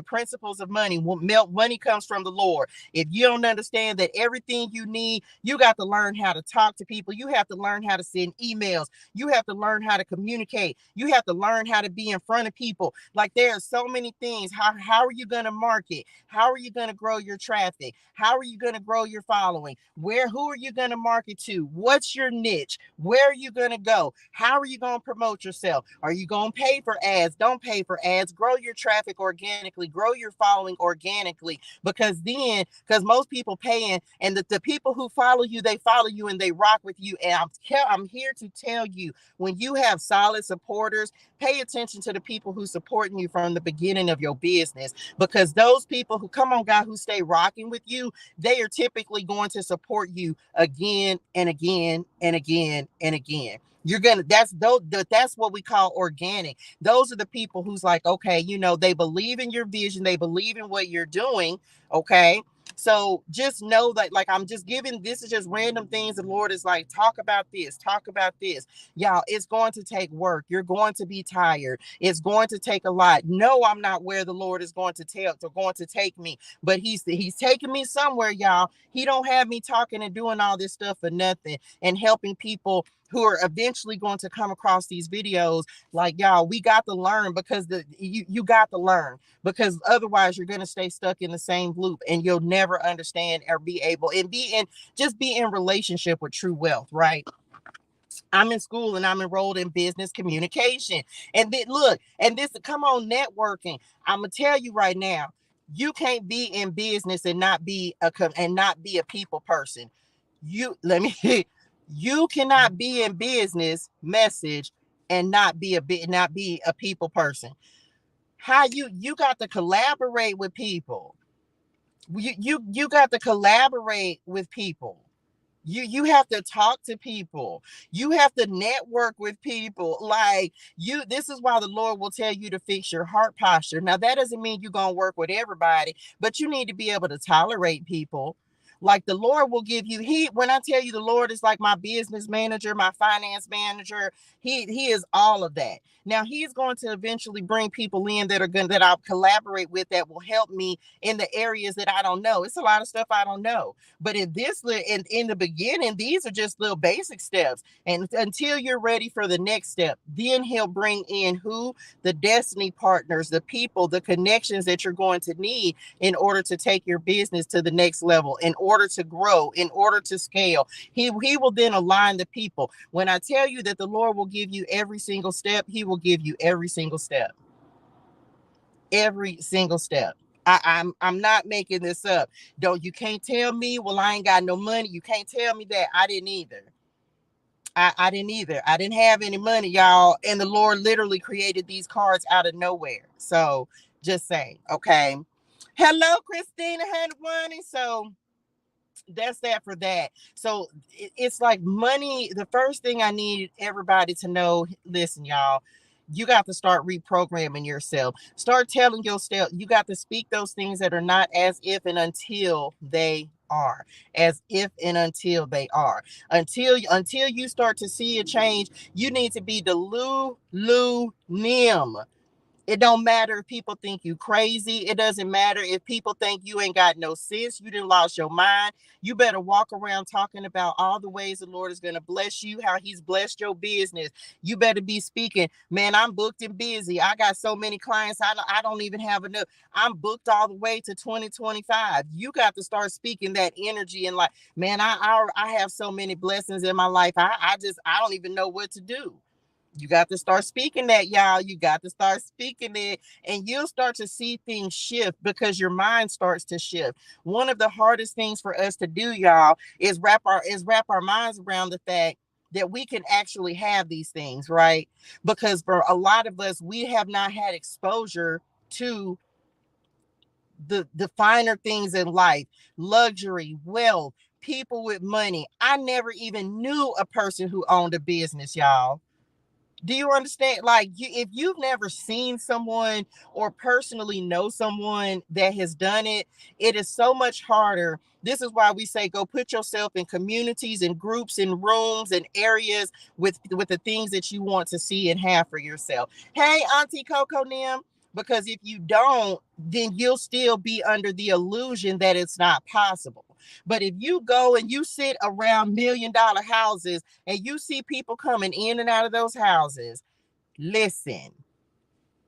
S1: principles of money, money comes from the Lord. If you don't understand that everything you need, you got to learn how to talk to people. You have to learn how to send emails. You have to learn how to communicate. You have to learn how to be in front of people. Like, there are so many things. How are you going to market? How are you going to grow your traffic? How are you going to grow your following? Who are you going to market to? What's your niche? Where are you going to go? How are you going to promote yourself? Are you going to pay for ads? Don't pay for ads. Grow your traffic organically. Grow your following organically. Because most people paying, and the people who follow you, they follow you and they rock with you. And I'm here to tell you, when you have solid supporters, pay attention to the people who supporting you from the beginning of your business. Because those people who, come on, God, who stay rocking with you, they are typically going to support you again and again and again and again. That's what we call organic. Those are the people who's like, okay, they believe in your vision, they believe in what you're doing. Okay. So just know that, like, I'm just giving, this is just random things. The Lord is like, talk about this. Y'all, it's going to take work. You're going to be tired. It's going to take a lot. No, I'm not where the Lord is going to take me, but he's taking me somewhere, y'all. He don't have me talking and doing all this stuff for nothing, and helping people who are eventually going to come across these videos. Like, y'all, we got to learn, because you got to learn, because otherwise you're going to stay stuck in the same loop, and you'll never understand or be able, and be in relationship with true wealth, right? I'm in school and I'm enrolled in business communication. And then look, and this, come on, networking. I'm gonna tell you right now, you can't be in business and not be a people person. You cannot be in business, message, and not be a people person. How you got to collaborate with people. You got to collaborate with people. You have to talk to people. You have to network with people. Like, this is why the Lord will tell you to fix your heart posture. Now, that doesn't mean you're going to work with everybody, but you need to be able to tolerate people. Like, the Lord will give you, when I tell you the Lord is like my business manager, my finance manager, he is all of that. Now, he's going to eventually bring people in that I'll collaborate with, that will help me in the areas that I don't know. It's a lot of stuff I don't know. But in the beginning, these are just little basic steps. And until you're ready for the next step, then he'll bring in the destiny partners, the people, the connections that you're going to need in order to take your business to the next level, in order to grow, in order to scale. He will then align the people. When I tell you that the Lord will give you every single step, he will give you every single step. Every single step. I'm not making this up. You can't tell me, well, I ain't got no money. You can't tell me that. I didn't either. I didn't either. I didn't have any money, y'all. And the Lord literally created these cards out of nowhere. So just saying, okay. Hello, Christina Honey. So that's that for that. So it's like money. The first thing I need everybody to know, listen, y'all, you got to start reprogramming yourself. Start telling yourself, you got to speak those things that are not as if and until they are. As if and until they are. Until you start to see a change, you need to be the Nim. It don't matter if people think you crazy. It doesn't matter if people think you ain't got no sense. You didn't lost your mind. You better walk around talking about all the ways the Lord is going to bless you, how he's blessed your business. You better be speaking, man, I'm booked and busy. I got so many clients. I don't even have enough. I'm booked all the way to 2025. You got to start speaking that energy and like, man, I have so many blessings in my life. I don't even know what to do. You got to start speaking that, y'all. You got to start speaking it, and you'll start to see things shift because your mind starts to shift. One of the hardest things for us to do, y'all, is wrap our minds around the fact that we can actually have these things, right? Because for a lot of us, we have not had exposure to the finer things in life, luxury, wealth, people with money. I never even knew a person who owned a business, y'all. Do you understand? Like, if you've never seen someone or personally know someone that has done it, it is so much harder. This is why we say go put yourself in communities and groups and rooms and areas with the things that you want to see and have for yourself. Hey, Auntie Coco Nim, because if you don't, then you'll still be under the illusion that it's not possible. But if you go and you sit around $1 million houses and you see people coming in and out of those houses, listen,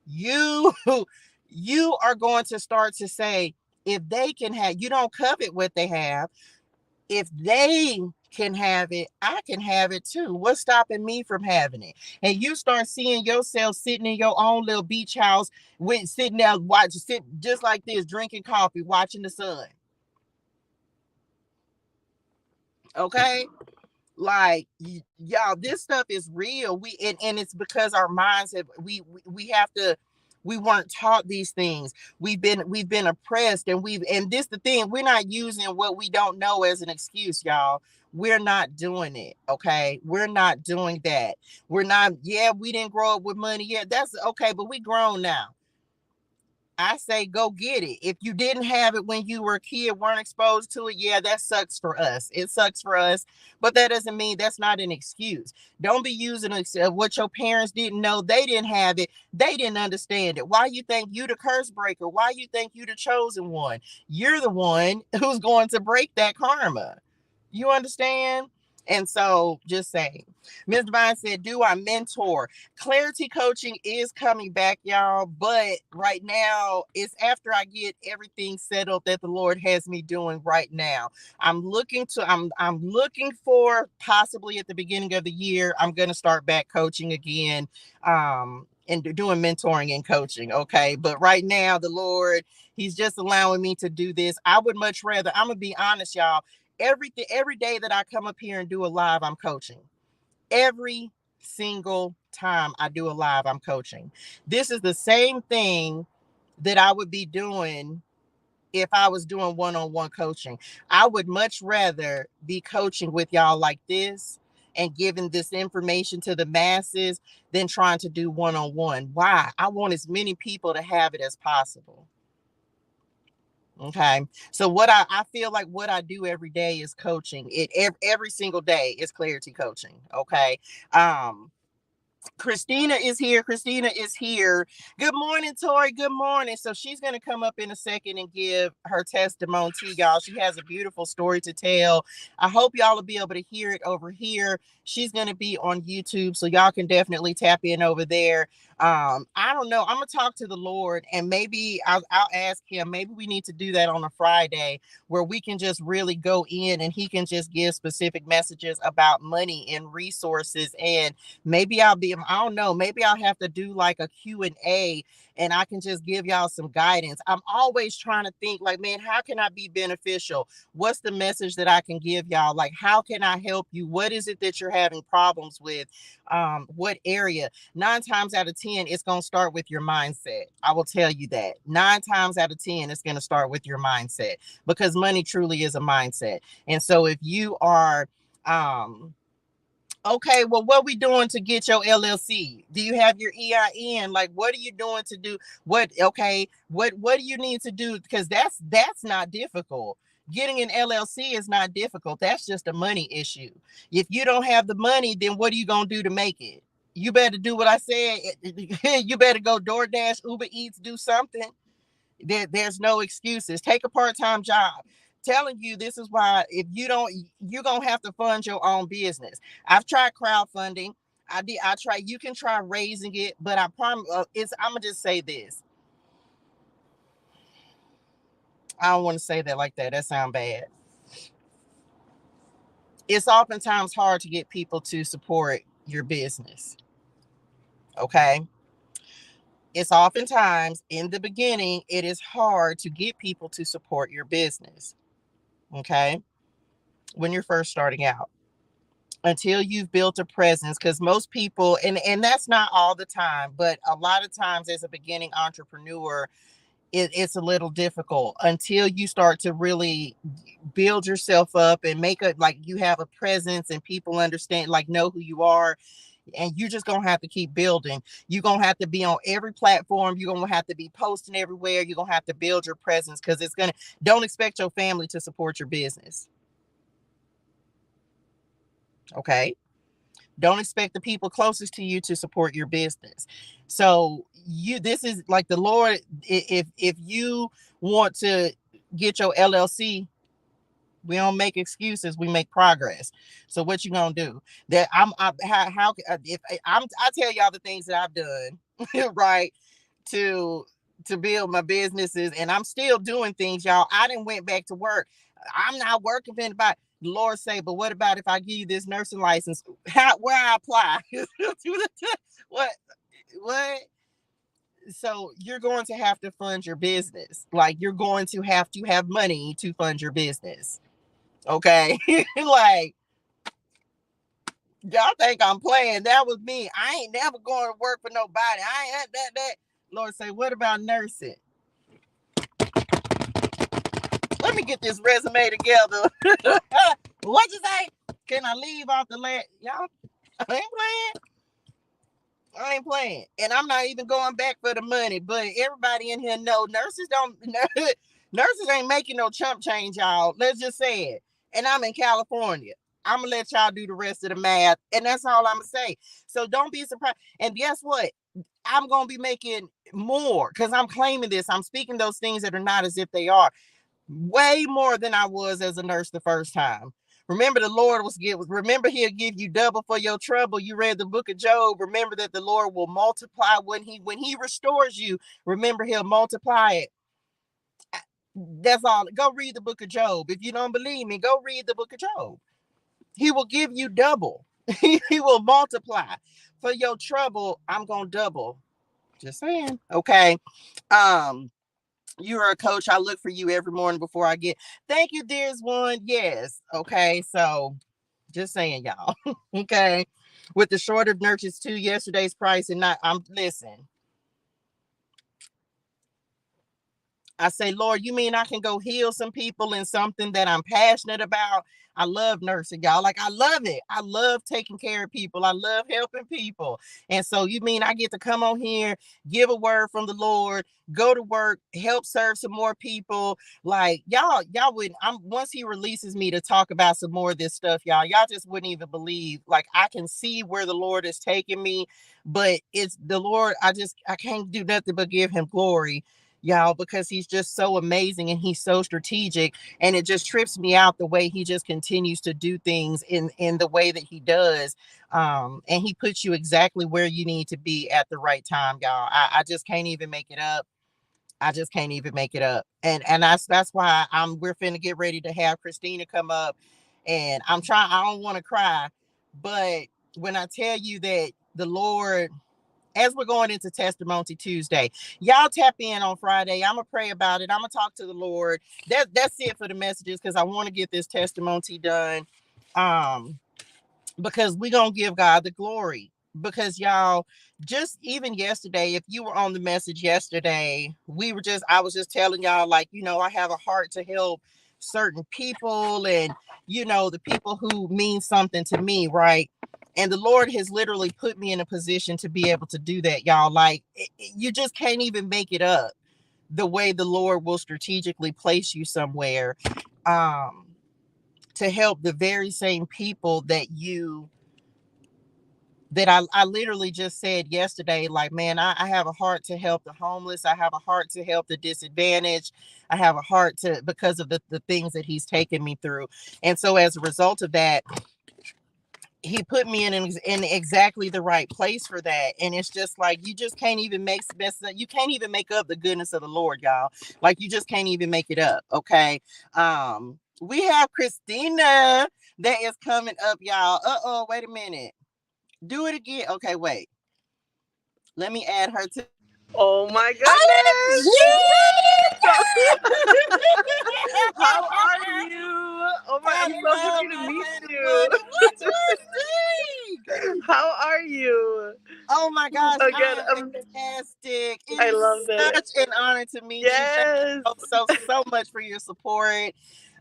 S1: you are going to start to say, if they can have, you don't covet what they have. If they can have it, I can have it too. What's stopping me from having it? And you start seeing yourself sitting in your own little beach house with sitting there sit just like this, drinking coffee, watching the sun. Okay. Like, y'all, this stuff is real. And it's because our minds have we weren't taught these things. We've been oppressed, and this the thing, we're not using what we don't know as an excuse, y'all. We're not doing it. Okay, we're not doing that. We're not. Yeah, we didn't grow up with money. Yeah, that's okay, but we grown now. I say go get it. If you didn't have it when you were a kid, weren't exposed to it, yeah, that sucks for us. It sucks for us, but that doesn't mean that's not an excuse. Don't be using what your parents didn't know. They didn't have it. They didn't understand it. Why you think you the curse breaker? Why you think you the chosen one? You're the one who's going to break that karma. You understand? And so just saying, Ms. Divine said, do I mentor? Clarity coaching is coming back, y'all. But right now, it's after I get everything settled that the Lord has me doing right now. I'm looking for possibly at the beginning of the year, I'm going to start back coaching again. And doing mentoring and coaching. Okay. But right now, the Lord, he's just allowing me to do this. I would much rather, I'm going to be honest, y'all. Every day that I come up here and do a live, I'm coaching. Every single time I do a live, I'm coaching. This is the same thing that I would be doing if I was doing one-on-one coaching. I would much rather be coaching with y'all like this and giving this information to the masses than trying to do one-on-one. Why? I want as many people to have it as possible. Okay. So what I feel like what I do every day is coaching. Every single day is clarity coaching. Okay. Christina is here. Good morning, Tori. Good morning. So she's going to come up in a second and give her testimony to y'all. She has a beautiful story to tell. I hope y'all will be able to hear it over here. She's going to be on YouTube, so y'all can definitely tap in over there. I don't know. I'm going to talk to the Lord, and maybe I'll ask him. Maybe we need to do that on a Friday where we can just really go in and he can just give specific messages about money and resources. And maybe I don't know, maybe I'll have to do like a Q&A and I can just give y'all some guidance. I'm always trying to think like, man, how can I be beneficial? What's the message that I can give y'all? Like, how can I help you? What is it that you're having problems with? What area? 9 times out of 10, it's going to start with your mindset. I will tell you that 9 times out of 10, it's going to start with your mindset, because money truly is a mindset. And so if you are, okay, well, what we doing to get your LLC? Do you have your EIN? Like, what are you doing to do? What do you need to do? Because that's not difficult. Getting an LLC is not difficult. That's just a money issue. If you don't have the money, then what are you going to do to make it? you better do what I said. You better go DoorDash, Uber Eats, do something. There's no excuses. Take a part-time job. Telling you, this is why, if you don't, you're gonna have to fund your own business. I've tried crowdfunding. I try. You can try raising it, but I promise. I'm gonna just say this. I don't want to say that like that. That sounds bad. It's oftentimes hard to get people to support your business. Okay. It's oftentimes in the beginning, it is hard to get people to support your business. Okay. When you're first starting out, until you've built a presence, because most people, and that's not all the time, but a lot of times as a beginning entrepreneur, it's a little difficult until you start to really build yourself up and make it like you have a presence and people understand, like, know who you are. And you're just gonna have to keep building. You're gonna have to be on every platform. You're gonna have to be posting everywhere. You're gonna have to build your presence, because don't expect your family to support your business. Okay. Don't expect the people closest to you to support your business. So this is like the Lord. If you want to get your LLC, we don't make excuses, we make progress. So what you gonna do? That how if I tell y'all the things that I've done, right, to build my businesses, and I'm still doing things, y'all. I didn't went back to work. I'm not working for anybody. The Lord say, but what about if I give you this nursing license? Where I apply? what? What? So you're going to have to fund your business. Like, you're going to have money to fund your business. Okay. Like, y'all think I'm playing. That was me. I ain't never going to work for nobody. I ain't that. Lord say, what about nursing? Let me get this resume together. What you say? Can I leave off the land? Y'all, I ain't playing. And I'm not even going back for the money. But everybody in here know nurses ain't making no chump change, y'all. Let's just say it. And I'm in California. I'm gonna let y'all do the rest of the math. And that's all I'm gonna say. So don't be surprised. And guess what? I'm gonna be making more, because I'm claiming this. I'm speaking those things that are not as if they are. Way more than I was as a nurse the first time. Remember, the Lord remember, he'll give you double for your trouble. You read the book of Job. Remember that the Lord will multiply when he restores you. Remember, he'll multiply it. That's all. Go read the book of Job. If you don't believe me, go read the book of Job. He will give you double. He will multiply. For your trouble, I'm gonna double. Just saying. Okay. You're a coach. I look for you every morning before I get. Thank you, dearest one. Yes. Okay. So just saying, y'all. Okay. With the short of nurses too, yesterday's price, and not, listen. I say, Lord, you mean I can go heal some people in something that I'm passionate about? I love nursing, y'all. Like, I love it. I love taking care of people. I love helping people. And so you mean I get to come on here, give a word from the Lord, go to work, help serve some more people. Like, y'all wouldn't, once he releases me to talk about some more of this stuff, y'all just wouldn't even believe. Like, I can see where the Lord is taking me, but it's the Lord. I can't do nothing but give him glory, y'all, because he's just so amazing and he's so strategic. And it just trips me out the way he just continues to do things in the way that he does. And he puts you exactly where you need to be at the right time, y'all. I just can't even make it up. I just can't even make it up. And that's why we're finna get ready to have Christina come up. And I don't want to cry, but when I tell you that the Lord, as we're going into Testimony Tuesday, y'all tap in on Friday. I'm gonna pray about it. I'm gonna talk to the Lord. That's it for the messages, because I want to get this testimony done. Because we're gonna give God the glory. Because y'all, just even yesterday, if you were on the message yesterday, I was just telling y'all, like, I have a heart to help certain people, and the people who mean something to me, right? And the Lord has literally put me in a position to be able to do that, y'all. Like, you just can't even make it up, the way the Lord will strategically place you somewhere to help the very same people that you that I literally just said yesterday, like, man, I have a heart to help the homeless. I have a heart to help the disadvantaged. I have a heart to, because of the things that he's taken me through. And so as a result of that, he put me in exactly the right place for that. And it's just like, you just can't even you can't even make up the goodness of the Lord, y'all. Like, you just can't even make it up. Okay. We have Christina that is coming up, y'all. Wait a minute. Do it again. Okay, wait. Let me add her to.
S2: Oh my
S1: OMG!
S2: goodness! How are you? Oh my, I'm so happy to meet you.
S1: What you see?
S2: How are you?
S1: Oh my gosh,
S2: Again,
S1: I am fantastic. It
S2: I
S1: is
S2: love it.
S1: such an honor to meet you. Thank
S2: Yes.
S1: you so much for your support.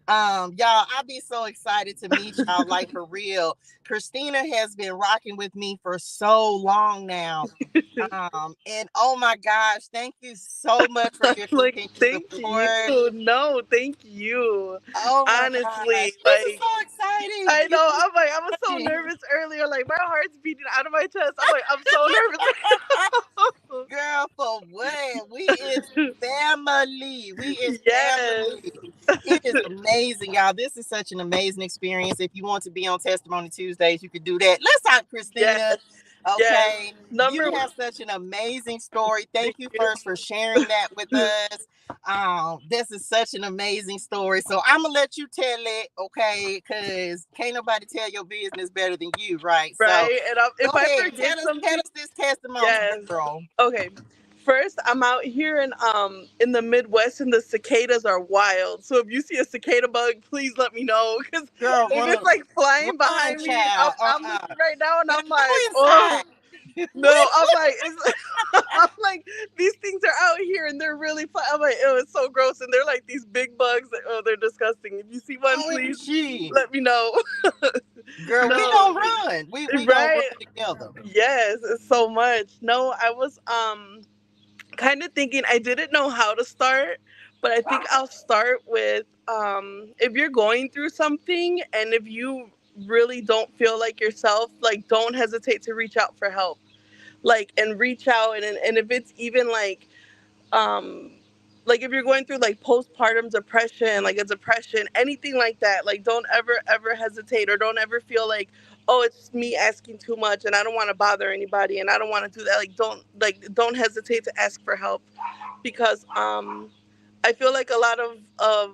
S1: Y'all, I'll be so excited to meet y'all, like, for real. Christina has been rocking with me for so long now. And oh my gosh, thank you so much for your
S2: Like,
S1: continued
S2: thank
S1: support.
S2: you. No, thank you.
S1: Oh my
S2: Honestly,
S1: gosh,
S2: like,
S1: this is so exciting.
S2: I know. I'm like, I was so nervous earlier. Like, my heart's beating out of my chest. I'm like, I'm so nervous.
S1: Girl, for what? We is family. We is
S2: Yes.
S1: family. It is amazing, y'all. This is such an amazing experience. If you want to be on Testimony Tuesdays, you could do that. Let's talk, Christina.
S2: Yes.
S1: Okay.
S2: Yes.
S1: You have such an amazing story. Thank you
S2: you.
S1: first for sharing that with us. This is such an amazing story. So I'm gonna let you tell it, okay? Because can't nobody tell your business better than you, right?
S2: Right.
S1: So
S2: And if
S1: go
S2: I
S1: ahead,
S2: forget something,
S1: tell us this testimony,
S2: yes.
S1: girl.
S2: Okay. First, I'm out here in the Midwest, and the cicadas are wild. So if you see a cicada bug, please let me know, because
S1: Girl,
S2: if it's like flying behind me,
S1: child.
S2: I'm looking right now, and I'm
S1: Go
S2: like, oh
S1: inside.
S2: no, I'm like, I'm like, these things are out here and they're really fun. I'm like, oh, it's so gross, and they're like these big bugs. Oh, they're disgusting. If you see one, please let me know.
S1: Girl,
S2: No.
S1: we don't run. We gonna run
S2: Right.
S1: together.
S2: Yes, it's so much. No, I was kind of thinking, I didn't know how to start, but I think I'll start with if you're going through something and if you really don't feel like yourself, like, don't hesitate to reach out for help. Like, and reach out, and if it's even um like, if you're going through like postpartum depression, like a depression, anything like that, like, don't ever hesitate, or don't ever feel like, oh, it's me asking too much and I don't want to bother anybody and I don't want to do that. Don't hesitate to ask for help, because I feel like a lot of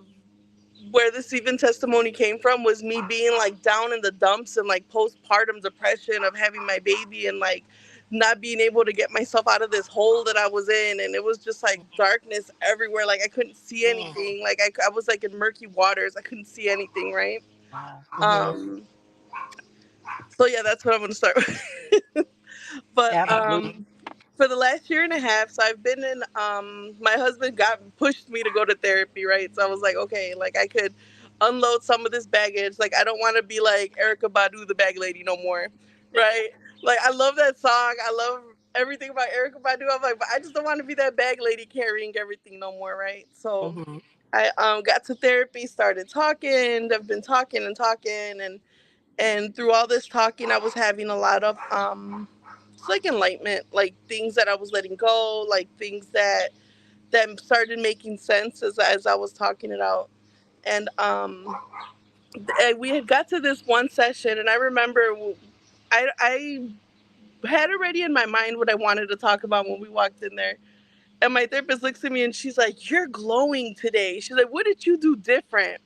S2: where this even testimony came from was me being like down in the dumps and like postpartum depression of having my baby, and like not being able to get myself out of this hole that I was in, and it was just like darkness everywhere. Like, I couldn't see anything. Like, I was like in murky waters. I couldn't see anything, right? So yeah, that's what I'm gonna start with. But for the last year and a half, so I've been in my husband pushed me to go to therapy, right? So I was like, okay, like, I could unload some of this baggage. Like, I don't want to be like Erica Badu, the bag lady, no more, right? Like, I love that song. I love everything about Erica Badu. I'm like, but I just don't want to be that bag lady carrying everything no more, right? So I got to therapy, started talking. I've been talking and talking, and through all this talking, I was having a lot of it's like enlightenment, like things that I was letting go, like things that started making sense as I was talking it out. And we had got to this one session, and I remember I had already in my mind what I wanted to talk about when we walked in there. And my therapist looks at me and she's like, "You're glowing today." She's like, "What did you do different?"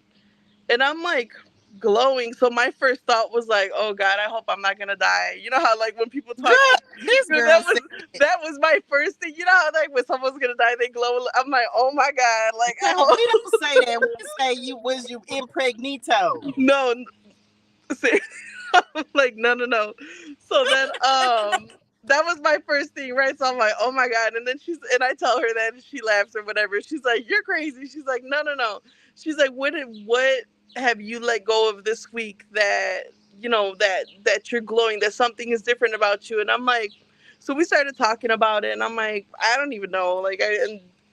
S2: And I'm like, glowing. So my first thought was like, oh God, I hope I'm not gonna die. You know how, like, when people talk, that was my first thing. You know how, like, when someone's gonna die, they glow. I'm like, oh my God, like, I hope.
S1: We don't say that. We say you impregnito.
S2: No, like, no. So then that was my first thing, right? So I'm like, oh my God. And then I tell her that, and she laughs or whatever. She's like, you're crazy. She's like, no. She's like, what have you let go of this week that, that you're glowing, that something is different about you? And I'm like, so we started talking about it, and I'm like, I don't even know. Like,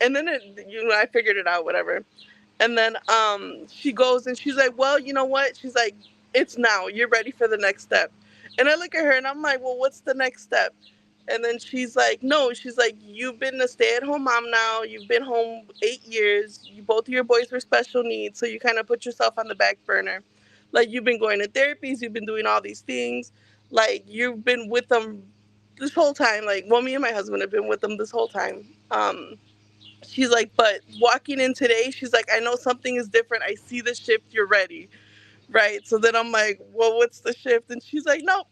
S2: and then I figured it out, whatever. And then she goes and she's like, well, you know what? She's like, it's now. You're ready for the next step. And I look at her and I'm like, well, what's the next step? And then she's like, no, she's like, you've been a stay at home mom now. You've been home 8 years. Both of your boys were special needs. So you kind of put yourself on the back burner. Like, you've been going to therapies. You've been doing all these things. Like, you've been with them this whole time. Like, well, me and my husband have been with them this whole time. She's like, but walking in today, she's like, I know something is different. I see the shift. You're ready. Right. So then I'm like, well, what's the shift? And she's like, nope.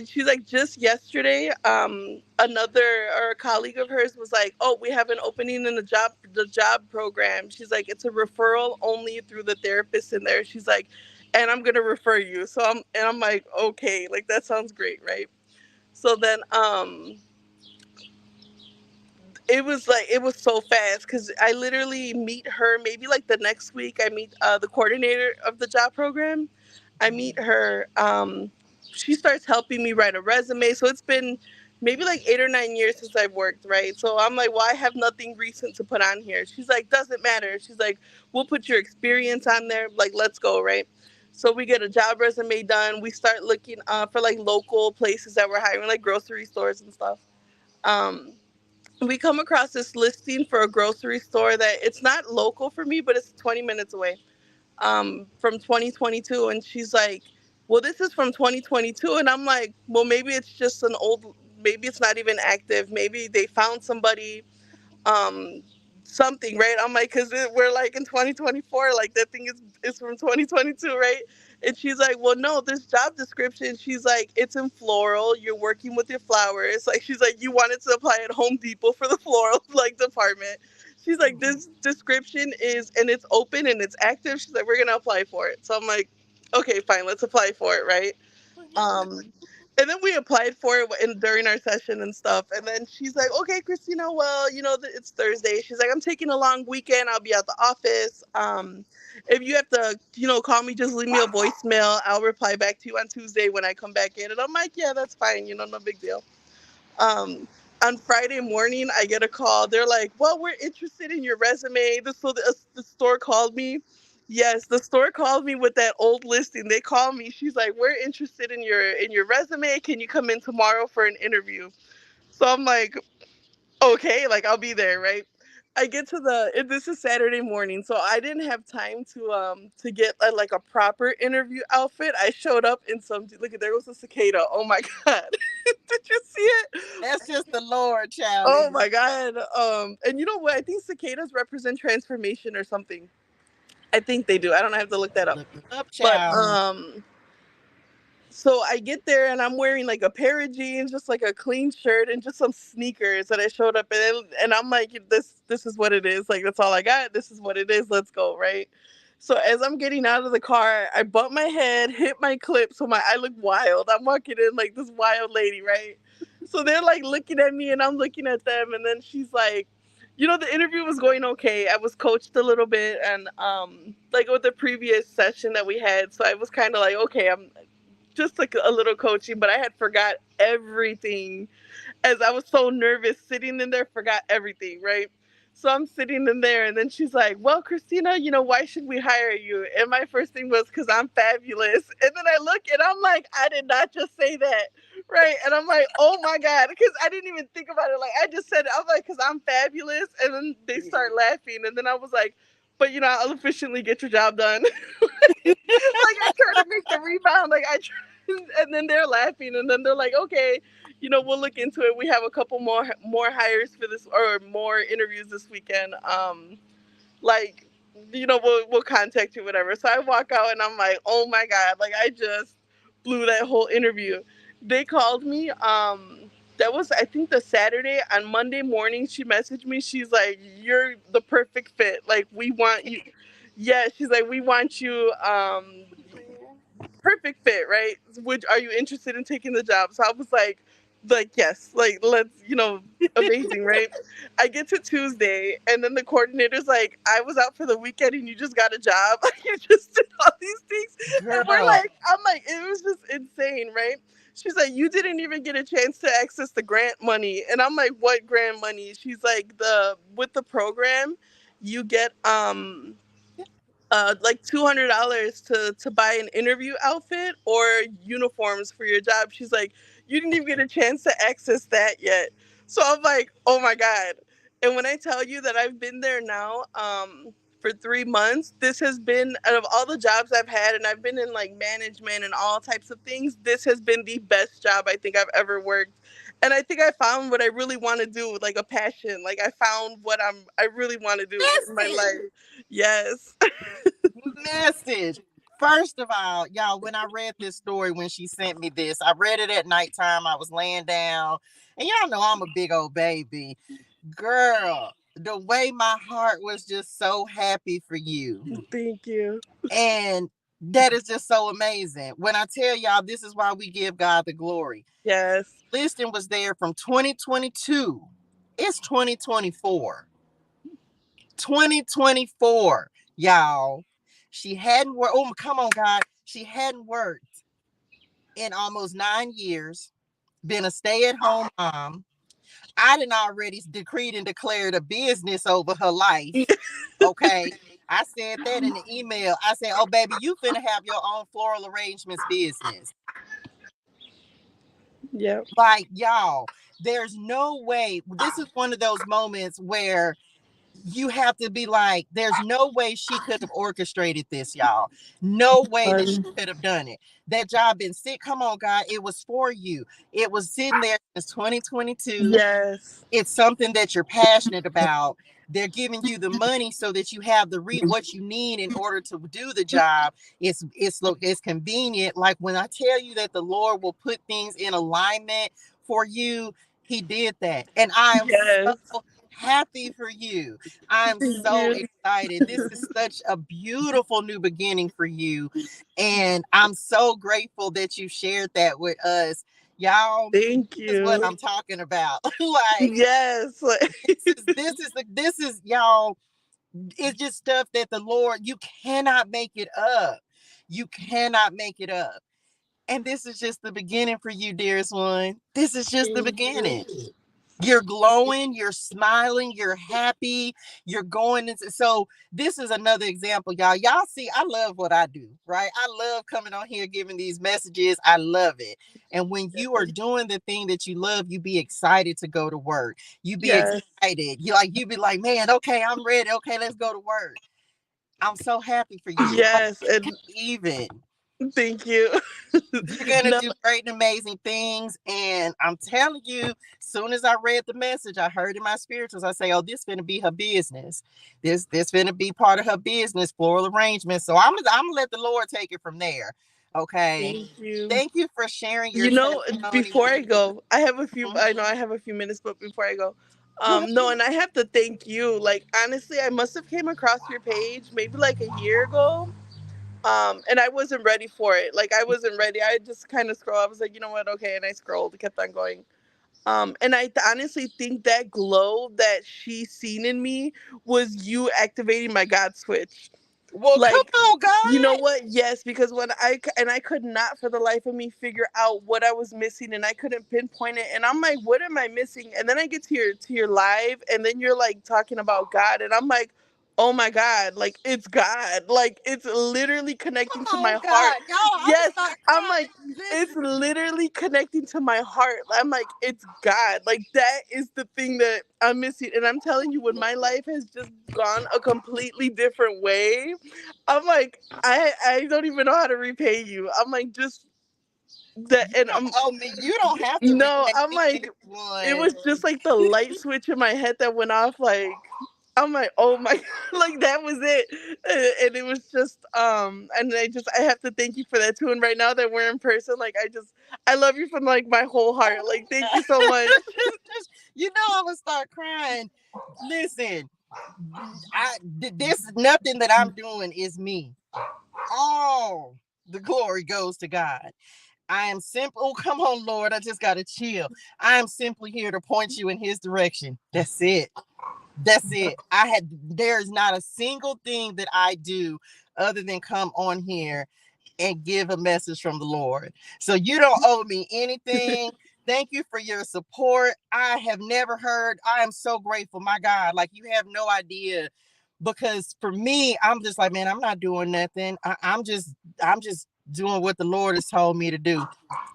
S2: She's like, just yesterday, another or a colleague of hers was like, oh, we have an opening in the job program. She's like, it's a referral only through the therapist in there. She's like, and I'm gonna refer you. I'm like, okay, like that sounds great, right? So then it was so fast because I literally meet her maybe like the next week. I meet the coordinator of the job program. I meet her. She starts helping me write a resume. So it's been maybe like 8 or 9 years since I've worked, right? So I'm like, well, I have nothing recent to put on here. She's like, doesn't matter. She's like, we'll put your experience on there. Like, let's go, right? So we get a job resume done. We start looking for like local places that we're hiring, like grocery stores and stuff. Um, we come across this listing for a grocery store that it's not local for me, but it's 20 minutes away from 2022. And she's like, well, this is from 2022. And I'm like, well, maybe it's just maybe it's not even active. Maybe they found somebody um something, right? I'm like, because we're like in 2024, like that thing is from 2022, right? And she's like, well, no, this job description, she's like, it's in floral, you're working with your flowers, like she's like, you wanted to apply at Home Depot for the floral like department. She's like, this description is, and it's open and it's active. She's like, we're gonna apply for it. So I'm like, okay, fine, let's apply for it, right? um and then we applied for it during our session and stuff. And then she's like, okay, Christina, well, it's Thursday. She's like, I'm taking a long weekend. I'll be at the office. If you have to, call me, just leave me a voicemail. I'll reply back to you on Tuesday when I come back in. And I'm like, yeah, that's fine. No big deal. Um, on Friday morning, I get a call. They're like, well, we're interested in your resume. The store called me. Yes, the store called me with that old listing. They called me. She's like, we're interested in your resume. Can you come in tomorrow for an interview? So I'm like, okay, like I'll be there, right? I get to this is Saturday morning, so I didn't have time to get like a proper interview outfit. I showed up in some, look at, there goes a cicada. Oh my god. Did you see it?
S1: That's just the Lord, child.
S2: Oh my god. And you know what? I think cicadas represent transformation or something. I think they do. I don't have to look that up.
S1: Look it up,
S2: But
S1: child.
S2: so I get there and I'm wearing like a pair of jeans, just like a clean shirt and just some sneakers that I showed up in. And I'm like, this is what it is. Like, that's all I got. This is what it is. Let's go, right? So as I'm getting out of the car, I bump my head, hit my clip, so I look wild. I'm walking in like this wild lady, right? So they're like looking at me and I'm looking at them. And then she's like, the interview was going okay. I was coached a little bit and like with the previous session that we had. So I was kind of like, okay, I'm just like a little coaching, but I had forgot everything as I was so nervous sitting in there, forgot everything, right? So I'm sitting in there, and then she's like, well, Christina, why should we hire you? And my first thing was, because I'm fabulous. And then I look and I'm like, I did not just say that, right? And I'm like, oh my God, because I didn't even think about it. Like, I just said it. I was like, because I'm fabulous. And then they start laughing. And then I was like, but I'll efficiently get your job done. Like I try to make the rebound. And then they're laughing, and then they're like, okay, we'll look into it. We have a couple more hires for this, or more interviews this weekend. Like, we'll contact you, whatever. So I walk out and I'm like, oh my god, like I just blew that whole interview. They called me. That was, I think, the Saturday. On Monday morning, she messaged me. She's like, you're the perfect fit. Like, we want you. Yeah, she's like, we want you. Perfect fit, right? Which, are you interested in taking the job? So I was like yes, like let's, amazing, right? I get to Tuesday, and then the coordinator's like, I was out for the weekend, and you just got a job. You just did all these things, and we're
S1: Girl.
S2: like, I'm like, it was just insane, right? She's like, you didn't even get a chance to access the grant money, and I'm like, what grant money? She's like, the with the program, you get like $200 to buy an interview outfit or uniforms for your job. She's like, you didn't even get a chance to access that yet. So I'm like, oh my God. And when I tell you that I've been there now for 3 months, this has been, out of all the jobs I've had, and I've been in like management and all types of things, this has been the best job I think I've ever worked. And I think I found what I really want to do, like a passion. Like I found what I really want to do in my life. Yes.
S1: Message. First of all, y'all, when I read this story, when she sent me this, I read it at nighttime. I was laying down, and y'all know I'm a big old baby. Girl, the way my heart was just so happy for you.
S2: Thank you.
S1: And that is just so amazing. When I tell y'all, this is why we give God the glory.
S2: Yes.
S1: Listing was there from 2022. It's 2024. 2024, y'all. She hadn't worked. Oh, come on, God. She hadn't worked in almost 9 years, been a stay-at-home mom. I done already decreed and declared a business over her life. Okay. I said that in the email. I said, oh, baby, you finna have your own floral arrangements business.
S2: Yeah.
S1: Like, y'all, there's no way. This is one of those moments where you have to be like, there's no way she could have orchestrated this, y'all. No way that she could have done it. That job been sick. Come on, God. It was for you. It was sitting there since 2022.
S2: Yes.
S1: It's something that you're passionate about. They're giving you the money so that you have the what you need in order to do the job. It's convenient. Like when I tell you that the Lord will put things in alignment for you, he did that. And I am so happy for you. I'm so excited. This is such a beautiful new beginning for you. And I'm so grateful that you shared that with us. Y'all,
S2: thank you.
S1: This is what I'm talking about. Like,
S2: yes.
S1: This is y'all, it's just stuff that the Lord, you cannot make it up. You cannot make it up. And this is just the beginning for you, dearest one. This is just the beginning. You're glowing, you're smiling, you're happy, you're going into. So this is another example, y'all. Y'all see, I love what I do, right? I love coming on here giving these messages. I love it. And when you are doing the thing that you love, you be excited to go to work. You be excited. You be like, man, okay, I'm ready. Okay, let's go to work. I'm so happy for you.
S2: Yes, and
S1: even.
S2: Thank you.
S1: You're gonna do great and amazing things. And I'm telling you, as soon as I read the message, I heard in my spirituals, I say, oh, this gonna be her business. This gonna be part of her business, floral arrangements. So I'm gonna let the Lord take it from there. Okay. Thank you for sharing your
S2: before I go, I have a few I know I have a few minutes, but before I go, no, and I have to thank you. Like honestly, I must have came across your page maybe like a year ago. And I wasn't ready for it. Like I wasn't ready. I just kind of scrolled. I was like, you know what? Okay. And I scrolled, kept on going. And I honestly think that glow that she seen in me was you activating my God switch.
S1: Well,
S2: like,
S1: come on, God.
S2: You know what? Yes, because when I could not for the life of me figure out what I was missing, and I couldn't pinpoint it. And I'm like, what am I missing? And then I get to your live, and then you're like talking about God, and I'm like, oh my God, like it's God, like it's literally connecting to my heart. Yes, I'm like, it's literally connecting to my heart. I'm like, it's God. Like that is the thing that I'm missing. And I'm telling you, when my life has just gone a completely different way, I'm like, I don't even know how to repay you. I'm like, just that, and
S1: you don't have to.
S2: No, I'm like, it was just like the light switch in my head that went off. Like, I'm like, oh my, like that was it, and it was just, and I have to thank you for that too. And right now that we're in person, like I love you from like my whole heart. Like, thank you so much.
S1: You know, I'm gonna start crying. Listen, this nothing that I'm doing is me. All the glory goes to God. I am simple. Oh, come on, Lord. I just gotta chill. I am simply here to point you in his direction. That's it. That's it. There's not a single thing that I do other than come on here and give a message from the Lord. So you don't owe me anything. Thank you for your support. I have never heard. I am so grateful. My God, like you have no idea because for me, I'm just like, man, I'm not doing nothing. I'm just doing what the Lord has told me to do.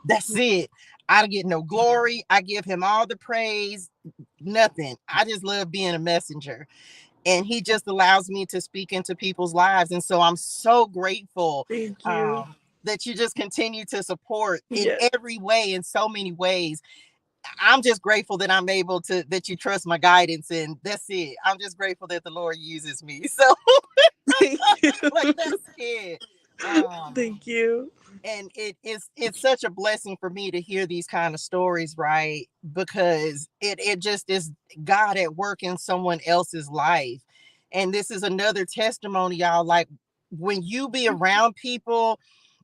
S1: That's it. I don't get no glory. I give him all the praise. Nothing. I just love being a messenger. And he just allows me to speak into people's lives. And so I'm so grateful.
S2: Thank you.
S1: That you just continue to support in
S2: Yes.
S1: every way, in so many ways. I'm just grateful that I'm able to, that you trust my guidance, and that's it. I'm just grateful that the Lord uses me. So
S2: Thank you.
S1: like, that's it.
S2: Thank you.
S1: And it's such a blessing for me to hear these kind of stories, right? Because it just is God at work in someone else's life. And this is another testimony, y'all. Like, when you be around people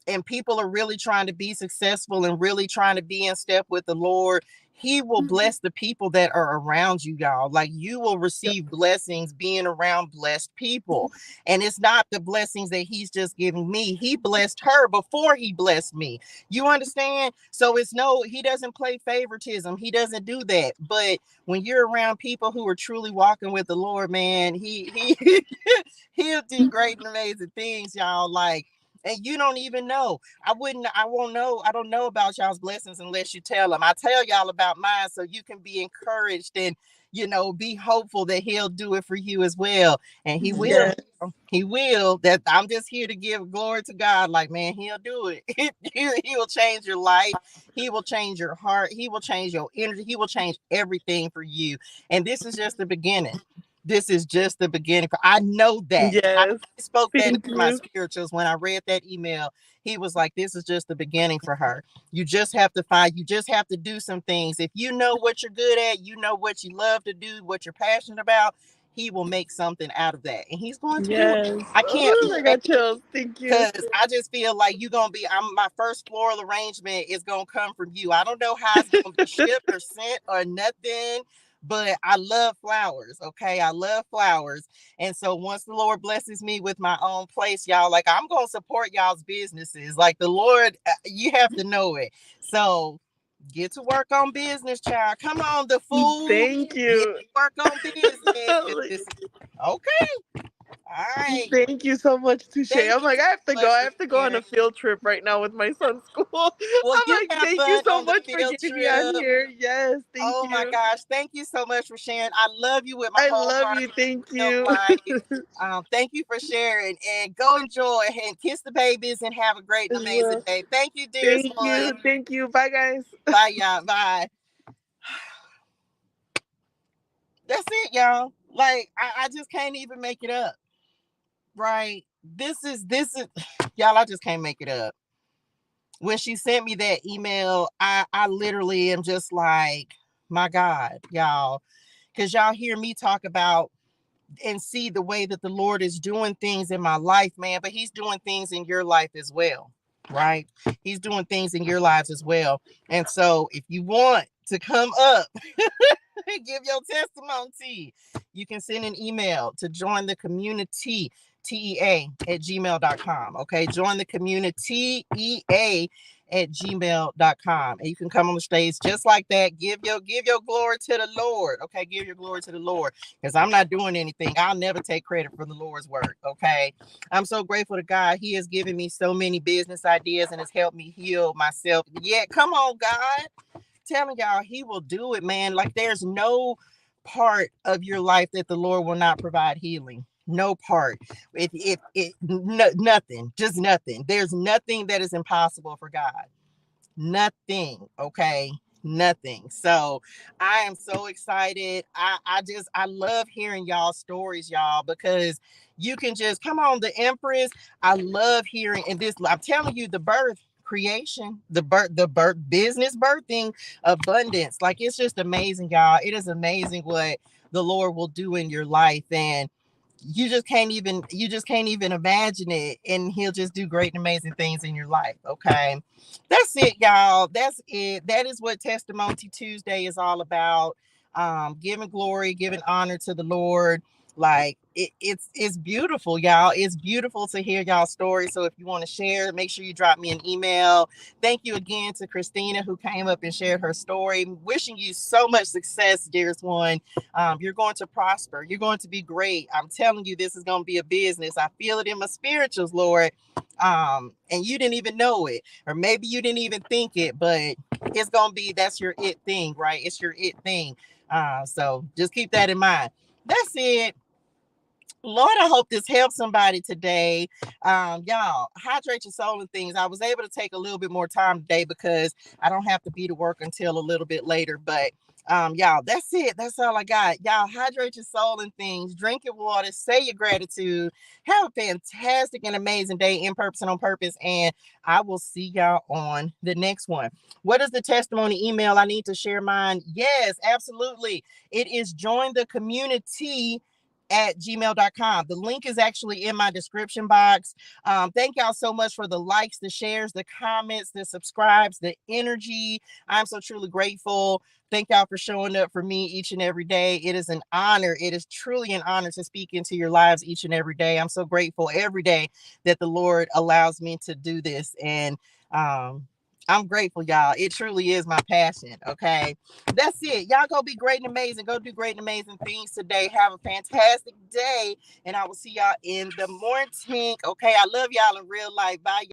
S1: and people are really trying to be successful and really trying to be in step with the Lord, he will bless the people that are around you, y'all. Like, you will receive blessings being around blessed people. And it's not the blessings that he's just giving me. He blessed her before he blessed me. You understand? So he doesn't play favoritism. He doesn't do that. But when you're around people who are truly walking with the Lord, man, he'll do great and amazing things, y'all. Like, and you don't even know. I don't know about y'all's blessings unless you tell them. I tell y'all about mine so you can be encouraged and, be hopeful that he'll do it for you as well. And he will.
S2: Yes.
S1: He will. That I'm just here to give glory to God. Like, man, he'll do it. He will change your life. He will change your heart. He will change your energy. He will change everything for you. And this is just the beginning. This is just the beginning. I know that. I
S2: Yes.
S1: spoke that
S2: Thank
S1: into my
S2: you.
S1: spirituals when I read that email. He was like, this is just the beginning for her. You just have to do some things. If you know what you're good at, you know what you love to do, what you're passionate about, he will make something out of that. And he's going to do it.
S2: Yes.
S1: I can't
S2: Oh, I got chills. Thank you.
S1: because I just feel like my first floral arrangement is gonna come from you. I don't know how it's gonna be shipped or sent or nothing, but I love flowers. Okay, I love flowers. And so once the Lord blesses me with my own place, y'all, like, I'm gonna support y'all's businesses. Like, the Lord, you have to know it. So get to work on business, child. Come on, the fool.
S2: Thank
S1: Get
S2: you.
S1: to work on business. Okay. All right.
S2: Thank you so much, Touche.
S1: Thank
S2: I'm
S1: you
S2: like, I have to
S1: so
S2: go.
S1: much
S2: I
S1: for
S2: have to go on
S1: sharing.
S2: a field trip right now with my son's school.
S1: Well,
S2: I'm
S1: you
S2: like,
S1: have
S2: thank you
S1: fun
S2: so
S1: on the
S2: much for
S1: field
S2: getting me on
S1: trip.
S2: here. Yes, thank
S1: Oh my
S2: you.
S1: gosh. Thank you so much for sharing. I love you with my
S2: I
S1: whole
S2: love
S1: heart
S2: you. Thank
S1: and
S2: you.
S1: life. Thank you for sharing, and go enjoy and kiss the babies and have a great and amazing
S2: Well,
S1: day. Thank you, dearest
S2: thank you.
S1: one.
S2: Thank you. Bye, guys.
S1: Bye, y'all. Bye. That's it, y'all. Like, I just can't even make it up. Right. This is y'all, I just can't make it up. When she sent me that email, I literally am just like, my God, y'all. Because y'all hear me talk about and see the way that the Lord is doing things in my life, man, but he's doing things in your life as well, right? He's doing things in your lives as well. And so if you want to come up and give your testimony, you can send an email to join the community TEA@gmail.com. Okay, join the community EA@gmail.com. And you can come on the stage just like that. Give your glory to the Lord. Okay, give your glory to the Lord. Because I'm not doing anything. I'll never take credit for the Lord's work. Okay. I'm so grateful to God. He has given me so many business ideas and has helped me heal myself. Yeah, come on, God. Telling y'all, he will do it, man. Like, there's no part of your life that the Lord will not provide healing. No part. Nothing. Just nothing. There's nothing that is impossible for God. Nothing. Okay. Nothing. So I am so excited. I love hearing y'all stories, y'all, because you can just come on, the Empress. I love hearing, and this, I'm telling you, the birth, creation, the birth, business birthing, abundance. Like, it's just amazing, y'all. It is amazing what the Lord will do in your life. And you just can't even imagine it, and he'll just do great and amazing things in your life. Okay, that's it, y'all. That's it. That is what Testimony Tuesday is all about. Giving glory, giving honor to the Lord. Like it's beautiful, y'all. It's beautiful to hear y'all stories. So if you want to share, make sure you drop me an email. Thank you again to Christina who came up and shared her story. Wishing you so much success, dearest one. You're going to prosper. You're going to be great. I'm telling you, this is going to be a business. I feel it in my spirituals, Lord. And you didn't even know it, or maybe you didn't even think it, but it's gonna be, that's your it thing, right? It's your it thing. So just keep that in mind. That's it. Lord, I hope this helps somebody today. Y'all, hydrate your soul and things. I was able to take a little bit more time today because I don't have to be to work until a little bit later. But y'all, that's it. That's all I got. Y'all, hydrate your soul and things. Drink your water. Say your gratitude. Have a fantastic and amazing day in purpose and on purpose. And I will see y'all on the next one. What is the testimony email? I need to share mine. Yes, absolutely. It is join the community at gmail.com. The link is actually in my description box. Thank y'all so much for the likes, the shares, the comments, the subscribes, the energy. I'm so truly grateful. Thank y'all for showing up for me each and every day. It is an honor. It is truly an honor to speak into your lives each and every day. I'm so grateful every day that the Lord allows me to do this. And I'm grateful, y'all. It truly is my passion. Okay. That's it. Y'all go be great and amazing. Go do great and amazing things today. Have a fantastic day. And I will see y'all in the morning. Okay. I love y'all in real life. Bye.